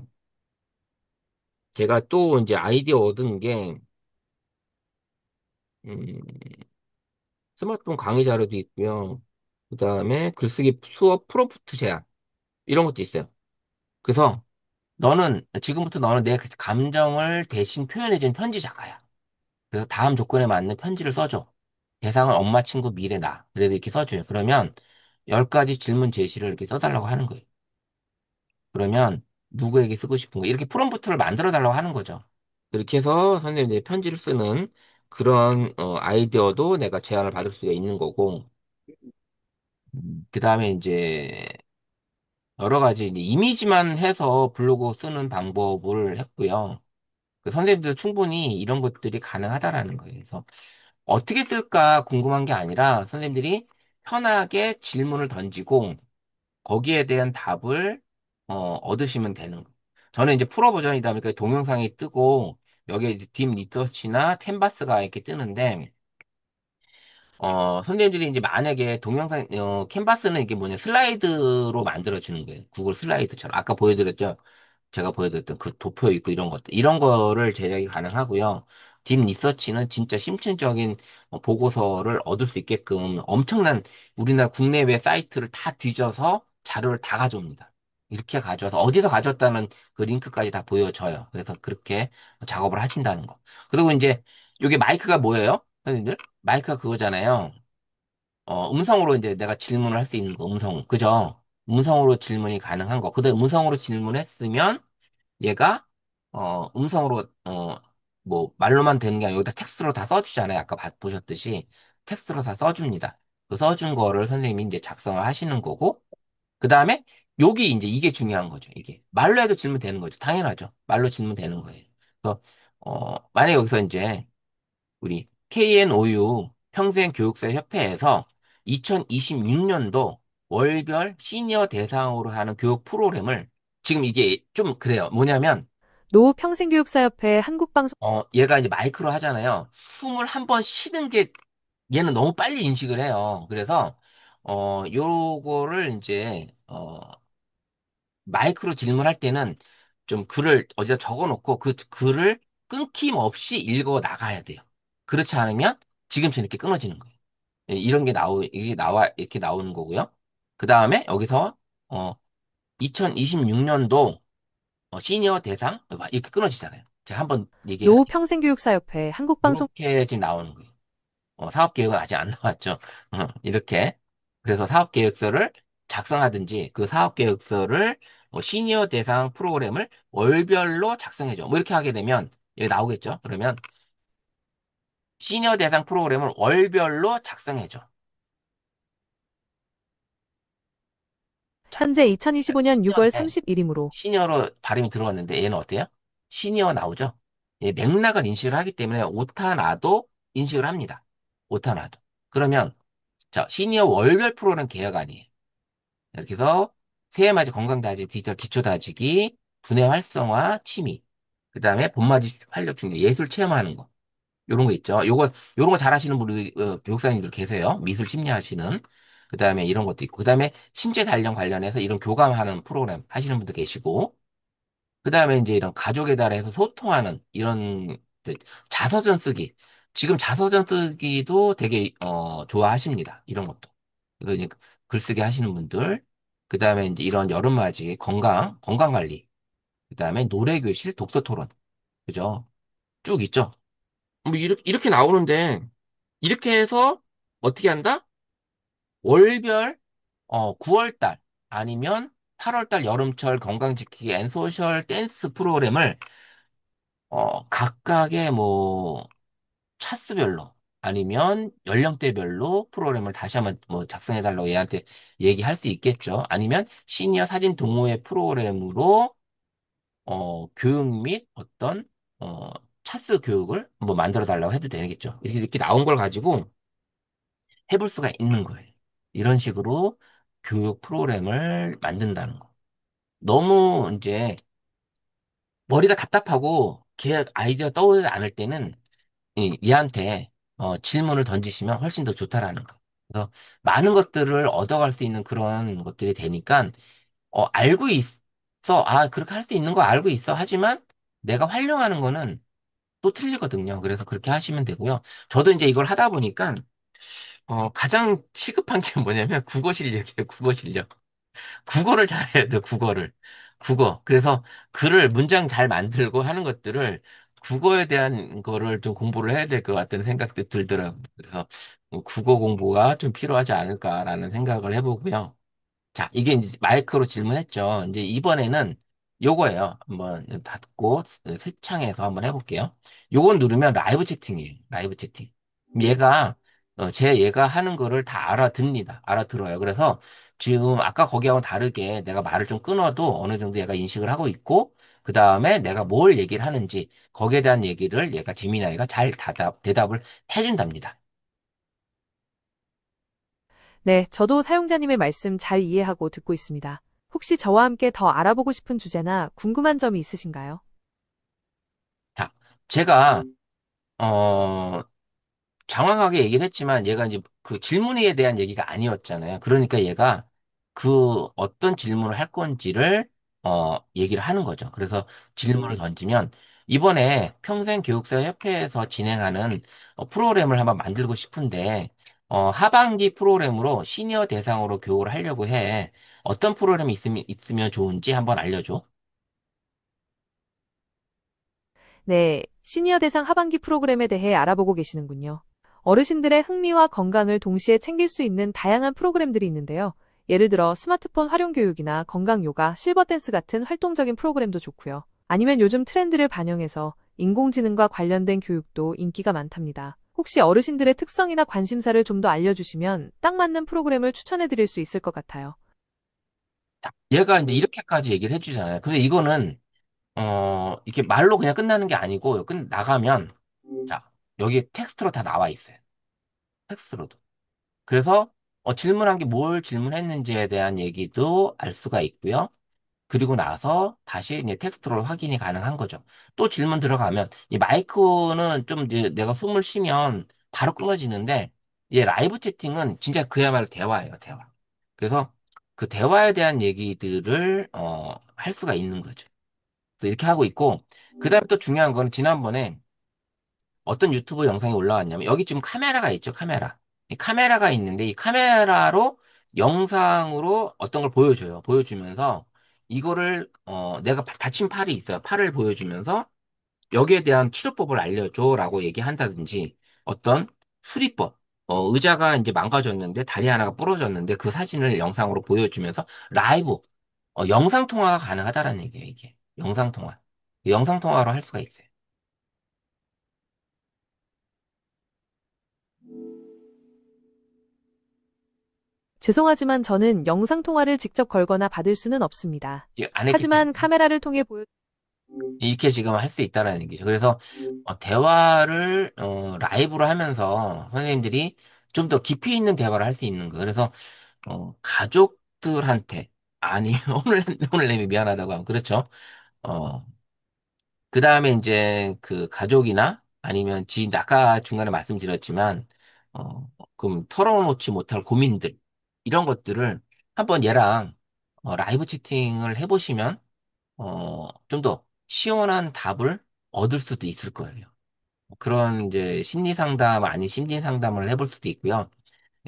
제가 또 이제 아이디어 얻은 게 음, 스마트폰 강의 자료도 있고요. 그다음에 글쓰기 수업 프로mp트 제안 이런 것도 있어요. 그래서 지금부터 너는 내 감정을 대신 표현해준 편지 작가야. 그래서 다음 조건에 맞는 편지를 써줘. 대상은 엄마, 친구, 미래, 나. 그래도 이렇게 써줘요. 그러면 10가지 질문 제시를 이렇게 써달라고 하는 거예요. 그러면 누구에게 쓰고 싶은 거 이렇게 프롬프트를 만들어 달라고 하는 거죠. 그렇게 해서 선생님이 편지를 쓰는 그런 아이디어도 내가 제안을 받을 수가 있는 거고, 그 다음에 이제 여러 가지 이제 이미지만 해서 블로그 쓰는 방법을 했고요. 선생님들 충분히 이런 것들이 가능하다라는 거예요. 그래서 어떻게 쓸까 궁금한 게 아니라 선생님들이 편하게 질문을 던지고 거기에 대한 답을 얻으시면 되는 거예요. 저는 이제 프로 버전이다 보니까 동영상이 뜨고 여기에 이제 딥 리서치나 캔버스가 이렇게 뜨는데 선생님들이 이제 만약에 동영상 캔버스는 이게 뭐냐 슬라이드로 만들어 주는 거예요. 구글 슬라이드처럼 아까 보여드렸죠. 제가 보여드렸던 그 도표 있고 이런 것들 이런 거를 제작이 가능하고요. 딥 리서치는 진짜 심층적인 보고서를 얻을 수 있게끔 엄청난 우리나라 국내외 사이트를 다 뒤져서 자료를 다 가져옵니다. 이렇게 가져와서 어디서 가져왔다는 그 링크까지 다 보여줘요. 그래서 그렇게 작업을 하신다는 거. 그리고 이제 이게 마이크가 뭐예요? 선생님들? 마이크가 그거잖아요. 음성으로 이제 내가 질문을 할 수 있는 거, 음성. 그죠? 음성으로 질문이 가능한 거. 그다음 음성으로 질문했으면 얘가 음성으로 뭐 말로만 되는 게 아니라 여기다 텍스트로 다 써주잖아요. 아까 보셨듯이 텍스트로 다 써줍니다. 그 써준 거를 선생님이 이제 작성을 하시는 거고 그 다음에 여기 이제 이게 중요한 거죠. 이게 말로 해도 질문 되는 거죠. 당연하죠. 말로 질문 되는 거예요. 그래서 만약 여기서 이제 우리 KNOU 평생교육사 협회에서 2026년도 월별 시니어 대상으로 하는 교육 프로그램을 지금 이게 좀 그래요. 뭐냐면 노후 평생교육사협회 한국방송 얘가 이제 마이크로 하잖아요. 숨을 한 번 쉬는 게 얘는 너무 빨리 인식을 해요. 그래서 요거를 이제 마이크로 질문할 때는 좀 글을 어디다 적어 놓고 그 글을 끊김없이 읽어 나가야 돼요. 그렇지 않으면 지금처럼 이렇게 끊어지는 거예요. 예, 이게 이렇게 나오는 거고요. 그 다음에 여기서, 2026년도 시니어 대상, 이렇게 끊어지잖아요. 제가 한번 얘기해. 노후 평생교육사협회 한국방송 이렇게 지금 나오는 거예요. 사업 계획은 아직 안 나왔죠. 이렇게. 그래서 사업 계획서를 작성하든지 그 사업 계획서를 시니어 대상 프로그램을 월별로 작성해줘. 뭐 이렇게 하게 되면 여기 나오겠죠. 그러면 시니어 대상 프로그램을 월별로 작성해줘. 자, 현재 2025년 6월 시니어인데 30일이므로 시니어로 발음이 들어갔는데 얘는 어때요? 시니어 나오죠? 얘 맥락을 인식을 하기 때문에 오타나도 인식을 합니다. 오타나도. 그러면 자, 시니어 월별 프로그램 계약 아니에요. 이렇게 해서 새해맞이 건강다짐, 디지털 기초다지기, 두뇌 활성화, 취미. 그 다음에 봄맞이 활력 충전, 예술 체험하는 거. 요런 거 있죠. 요런 거 잘하시는 분이, 교육사님들 계세요. 미술 심리 하시는. 그 다음에 이런 것도 있고. 그 다음에 신체 단련 관련해서 이런 교감하는 프로그램 하시는 분도 계시고. 그 다음에 이제 이런 가족에 달해서 소통하는 이런 이제 자서전 쓰기. 지금 자서전 쓰기도 되게, 좋아하십니다. 이런 것도. 그래서 이제 글쓰기 하시는 분들. 그 다음에 이제 이런 여름맞이 건강관리. 그 다음에 노래교실, 독서토론. 그죠? 쭉 있죠? 뭐 이렇게 나오는데, 이렇게 해서 어떻게 한다? 월별, 9월달 아니면 8월달 여름철 건강지키기 앤 소셜 댄스 프로그램을 각각의 뭐 차수별로 아니면 연령대별로 프로그램을 다시 한번 뭐 작성해달라고 얘한테 얘기할 수 있겠죠. 아니면 시니어 사진 동호회 프로그램으로 교육 및 어떤, 어, 차스 교육을 뭐 만들어 달라고 해도 되겠죠. 이렇게 나온 걸 가지고 해볼 수가 있는 거예요. 이런 식으로 교육 프로그램을 만든다는 거. 너무 이제 머리가 답답하고 걔 아이디어 떠오르지 않을 때는 얘한테 질문을 던지시면 훨씬 더 좋다라는 거. 그래서 많은 것들을 얻어갈 수 있는 그런 것들이 되니까 알고 있어. 아, 그렇게 할 수 있는 거 알고 있어. 하지만 내가 활용하는 거는 또 틀리거든요. 그래서 그렇게 하시면 되고요. 저도 이제 이걸 하다 보니까 가장 시급한 게 뭐냐면 국어 실력이에요. 국어 실력. 국어를 잘해야 돼, 국어를. 국어. 그래서 글을, 문장 잘 만들고 하는 것들을 국어에 대한 거를 좀 공부를 해야 될 것 같다는 생각도 들더라고요. 그래서 국어 공부가 좀 필요하지 않을까라는 생각을 해보고요. 자, 이게 이제 마이크로 질문했죠. 이제 이번에는 요거예요. 한번 닫고 새 창에서 한번 해볼게요. 요건 누르면 라이브 채팅이에요. 라이브 채팅. 얘가 하는 거를 다 알아듣습니다. 알아들어요. 그래서 지금 아까 거기하고는 다르게 내가 말을 좀 끊어도 어느 정도 얘가 인식을 하고 있고, 그 다음에 내가 뭘 얘기를 하는지, 거기에 대한 얘기를 얘가 재미나이가 잘 대답을 해준답니다. 네, 저도 사용자님의 말씀 잘 이해하고 듣고 있습니다. 혹시 저와 함께 더 알아보고 싶은 주제나 궁금한 점이 있으신가요? 자, 제가, 어, 장황하게 얘기를 했지만 얘가 이제 그 질문에 대한 얘기가 아니었잖아요. 그러니까 얘가 그 어떤 질문을 할 건지를 얘기를 하는 거죠. 그래서 질문을 던지면 이번에 평생교육사 협회에서 진행하는 프로그램을 한번 만들고 싶은데 하반기 프로그램으로 시니어 대상으로 교육을 하려고 해. 어떤 프로그램이 있으면 좋은지 한번 알려줘. 네, 시니어 대상 하반기 프로그램에 대해 알아보고 계시는군요. 어르신들의 흥미와 건강을 동시에 챙길 수 있는 다양한 프로그램들이 있는데요. 예를 들어 스마트폰 활용 교육이나 건강 요가, 실버 댄스 같은 활동적인 프로그램도 좋고요. 아니면 요즘 트렌드를 반영해서 인공지능과 관련된 교육도 인기가 많답니다. 혹시 어르신들의 특성이나 관심사를 좀 더 알려주시면 딱 맞는 프로그램을 추천해 드릴 수 있을 것 같아요. 얘가 이제 이렇게까지 얘기를 해주잖아요. 근데 이거는 이렇게 말로 그냥 끝나는 게 아니고, 나가면, 자, 여기 텍스트로 다 나와 있어요. 텍스트로도. 그래서, 질문한 게 뭘 질문했는지에 대한 얘기도 알 수가 있고요. 그리고 나서 다시 이제 텍스트로 확인이 가능한 거죠. 또 질문 들어가면, 이 마이크는 좀 이제 내가 숨을 쉬면 바로 끊어지는데, 이 라이브 채팅은 진짜 그야말로 대화예요, 대화. 그래서 그 대화에 대한 얘기들을, 할 수가 있는 거죠. 그래서 이렇게 하고 있고, 그 다음에 또 중요한 거는 지난번에 어떤 유튜브 영상이 올라왔냐면, 여기 지금 카메라가 있죠, 카메라. 이 카메라가 있는데, 이 카메라로 영상으로 어떤 걸 보여줘요. 보여주면서, 이거를, 내가 다친 팔이 있어요. 팔을 보여주면서, 여기에 대한 치료법을 알려줘라고 얘기한다든지, 어떤 수리법, 의자가 이제 망가졌는데, 다리 하나가 부러졌는데, 그 사진을 영상으로 보여주면서, 라이브, 영상 통화가 가능하다라는 얘기예요, 이게. 영상 통화. 영상 통화로 할 수가 있어요. 죄송하지만 저는 영상통화를 직접 걸거나 받을 수는 없습니다. 이게 안 했기 하지만 때문에. 카메라를 통해 이렇게 지금 할 수 있다는 얘기죠. 그래서 대화를 라이브로 하면서 선생님들이 좀 더 깊이 있는 대화를 할 수 있는 거예요. 그래서 가족들한테 아니 오늘 내미 미안하다고 하면 그렇죠. 어, 그 다음에 이제 그 가족이나 아니면 지인 아까 중간에 말씀드렸지만 그럼 털어놓지 못할 고민들 이런 것들을 한번 얘랑 라이브 채팅을 해보시면 좀 더 시원한 답을 얻을 수도 있을 거예요. 그런 이제 심리 상담 아닌 심리 상담을 해볼 수도 있고요.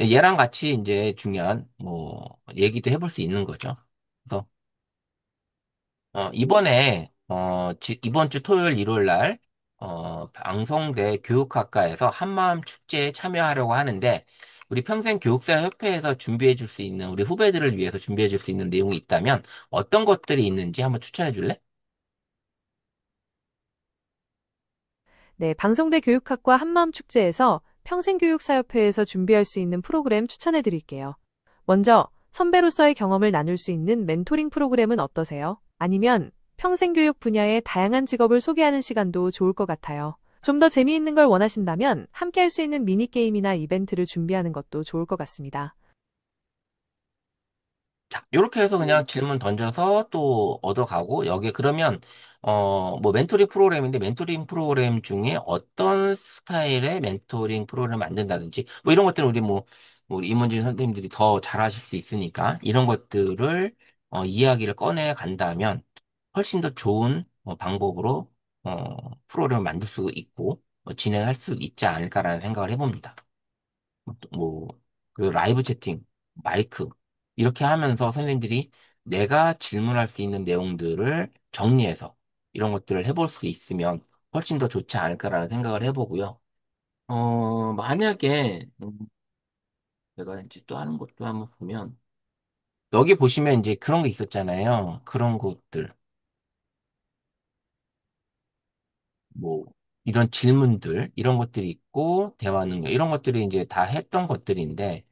얘랑 같이 이제 중요한 뭐 얘기도 해볼 수 있는 거죠. 그래서 이번에 이번 주 토요일 일요일 날 방송대 교육학과에서 한마음 축제에 참여하려고 하는데 우리 평생 교육사 협회에서 준비해 줄 수 있는 우리 후배들을 위해서 준비해 줄 수 있는 내용이 있다면 어떤 것들이 있는지 한번 추천해 줄래? 네, 방송대 교육학과 한마음축제에서 평생교육사협회에서 준비할 수 있는 프로그램 추천해 드릴게요. 먼저, 선배로서의 경험을 나눌 수 있는 멘토링 프로그램은 어떠세요? 아니면 평생교육 분야의 다양한 직업을 소개하는 시간도 좋을 것 같아요. 좀 더 재미있는 걸 원하신다면 함께 할 수 있는 미니게임이나 이벤트를 준비하는 것도 좋을 것 같습니다. 자, 이렇게 해서 그냥 질문 던져서 또 얻어가고, 여기에 그러면, 뭐, 멘토링 프로그램인데, 멘토링 프로그램 중에 어떤 스타일의 멘토링 프로그램을 만든다든지, 뭐, 이런 것들은 우리 임원진 선생님들이 더 잘하실 수 있으니까, 이런 것들을, 이야기를 꺼내 간다면, 훨씬 더 좋은 방법으로, 프로그램을 만들 수 있고, 진행할 수 있지 않을까라는 생각을 해봅니다. 뭐, 그리고 라이브 채팅, 마이크, 이렇게 하면서 선생님들이 내가 질문할 수 있는 내용들을 정리해서 이런 것들을 해볼 수 있으면 훨씬 더 좋지 않을까라는 생각을 해보고요. 만약에, 제가 이제 또 하는 것도 한번 보면, 여기 보시면 이제 그런 게 있었잖아요. 그런 것들, 뭐, 이런 질문들, 이런 것들이 있고, 대화 능력, 이런 것들이 이제 다 했던 것들인데,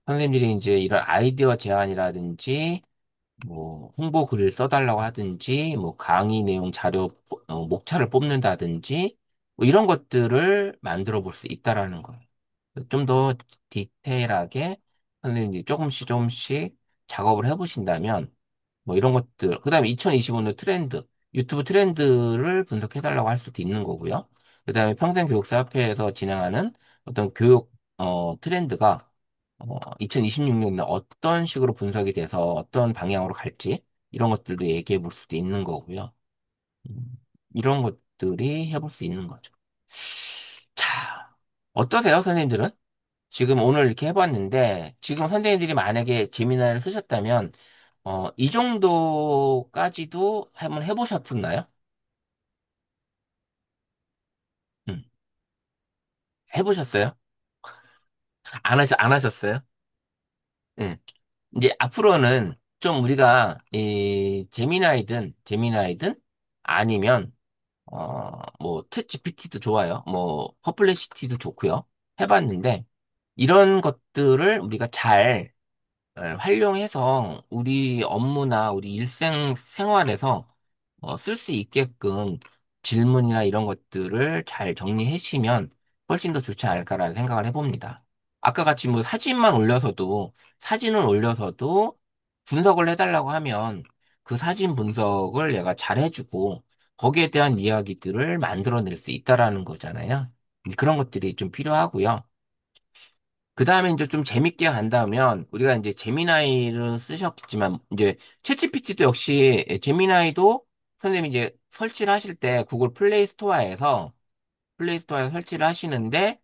선생님들이 이제 이런 아이디어 제안이라든지, 뭐, 홍보 글을 써달라고 하든지, 뭐, 강의 내용 자료, 목차를 뽑는다든지, 뭐 이런 것들을 만들어 볼 수 있다라는 거예요. 좀 더 디테일하게 선생님들이 조금씩 조금씩 작업을 해보신다면, 뭐 이런 것들, 그 다음에 2025년 트렌드, 유튜브 트렌드를 분석해달라고 할 수도 있는 거고요. 그 다음에 평생교육사협회에서 진행하는 어떤 교육, 트렌드가 2026년에 어떤 식으로 분석이 돼서 어떤 방향으로 갈지 이런 것들도 얘기해 볼 수도 있는 거고요. 음, 이런 것들이 해볼 수 있는 거죠. 자, 어떠세요, 선생님들은? 지금 오늘 이렇게 해봤는데, 지금 선생님들이 만약에 제미나이를 쓰셨다면, 이 정도까지도 한번 해보셨나요? 음, 해보셨어요? 안 하셨어요? 예. 이제 앞으로는 좀 우리가, 이, 제미나이든, 아니면, 뭐, 챗 GPT도 좋아요. 뭐, 퍼플레시티도 좋고요. 해봤는데, 이런 것들을 우리가 잘 활용해서 우리 업무나 우리 일생 생활에서 쓸 수 있게끔 질문이나 이런 것들을 잘 정리해시면 훨씬 더 좋지 않을까라는 생각을 해봅니다. 아까 같이 뭐 사진을 올려서도 분석을 해달라고 하면 그 사진 분석을 얘가 잘 해주고 거기에 대한 이야기들을 만들어낼 수 있다라는 거잖아요. 그런 것들이 좀 필요하고요. 그 다음에 이제 좀 재밌게 간다면, 우리가 이제 제미나이를 쓰셨지만, 이제 챗GPT도 역시, 제미나이도 선생님이 이제 설치를 하실 때 구글 플레이 스토어에서 설치를 하시는데,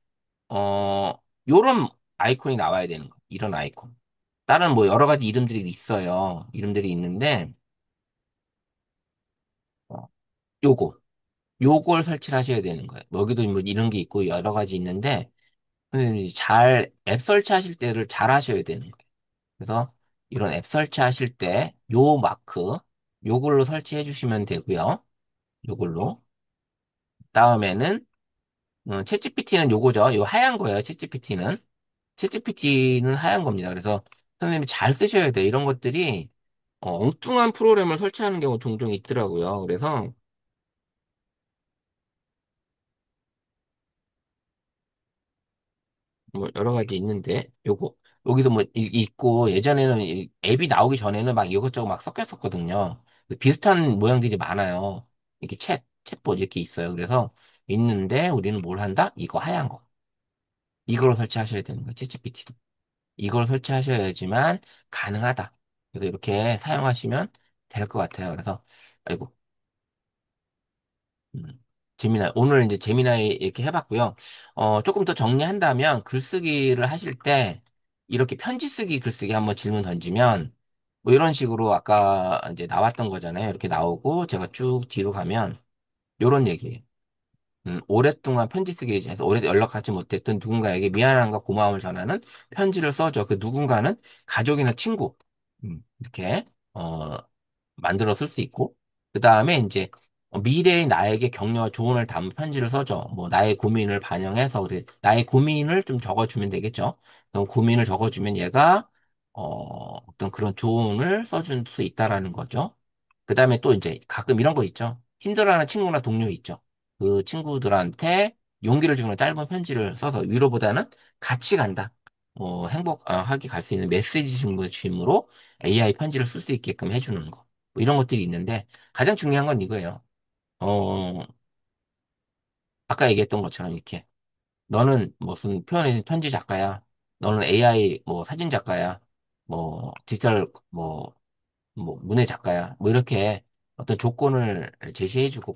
어, 요런 아이콘이 나와야 되는 거. 이런 아이콘. 다른 뭐 여러 가지 이름들이 있어요. 이름들이 있는데, 어, 요거. 요걸 설치를 하셔야 되는 거예요. 여기도 뭐 이런 게 있고 여러 가지 있는데, 선생님이 앱 설치하실 때를 잘 하셔야 되는 거예요. 그래서 이런 앱 설치하실 때 요 마크 요걸로 설치해 주시면 되고요. 요걸로. 다음에는 챗GPT는 요거죠. 요 하얀 거예요. 챗GPT는 하얀 겁니다. 그래서 선생님이 잘 쓰셔야 돼요. 이런 것들이 엉뚱한 프로그램을 설치하는 경우 종종 있더라고요. 그래서 뭐 여러 가지 있는데 요거 여기서 뭐 있고 예전에는 이 앱이 나오기 전에는 막 이것저것 막 섞였었거든요. 비슷한 모양들이 많아요. 이렇게 챗봇 이렇게 있어요. 그래서 있는데 우리는 뭘 한다? 이거 하얀 거. 이걸 설치하셔야 되는 거예요. 챗GPT도. 이걸 설치하셔야지만 가능하다. 그래서 이렇게 사용하시면 될 것 같아요. 그래서 아이고 음, 오늘 이제 재미나이 이렇게 해봤고요. 조금 더 정리한다면 글쓰기를 하실 때 이렇게 편지 쓰기 글쓰기 한번 질문 던지면 뭐 이런 식으로 아까 이제 나왔던 거잖아요. 이렇게 나오고 제가 쭉 뒤로 가면 요런 얘기예요. 오랫동안 편지 쓰기 해서 오래 연락하지 못했던 누군가에게 미안함과 고마움을 전하는 편지를 써줘. 그 누군가는 가족이나 친구. 이렇게, 만들어 쓸 수 있고, 그 다음에 이제 미래의 나에게 격려와 조언을 담은 편지를 써줘. 뭐, 나의 고민을 반영해서, 그래, 나의 고민을 좀 적어주면 되겠죠. 그럼 고민을 적어주면 얘가, 어떤 그런 조언을 써줄 수 있다라는 거죠. 그 다음에 또 이제 가끔 이런 거 있죠. 힘들어하는 친구나 동료 있죠. 그 친구들한테 용기를 주는 짧은 편지를 써서 위로보다는 같이 간다. 행복하게 갈 수 있는 메시지 중심으로 AI 편지를 쓸 수 있게끔 해주는 거. 뭐 이런 것들이 있는데 가장 중요한 건 이거예요. 어, 아까 얘기했던 것처럼 이렇게 너는 무슨 표현의 편지 작가야. 너는 AI 뭐 사진 작가야. 뭐 디지털 문해 작가야. 뭐 이렇게 어떤 조건을 제시해주고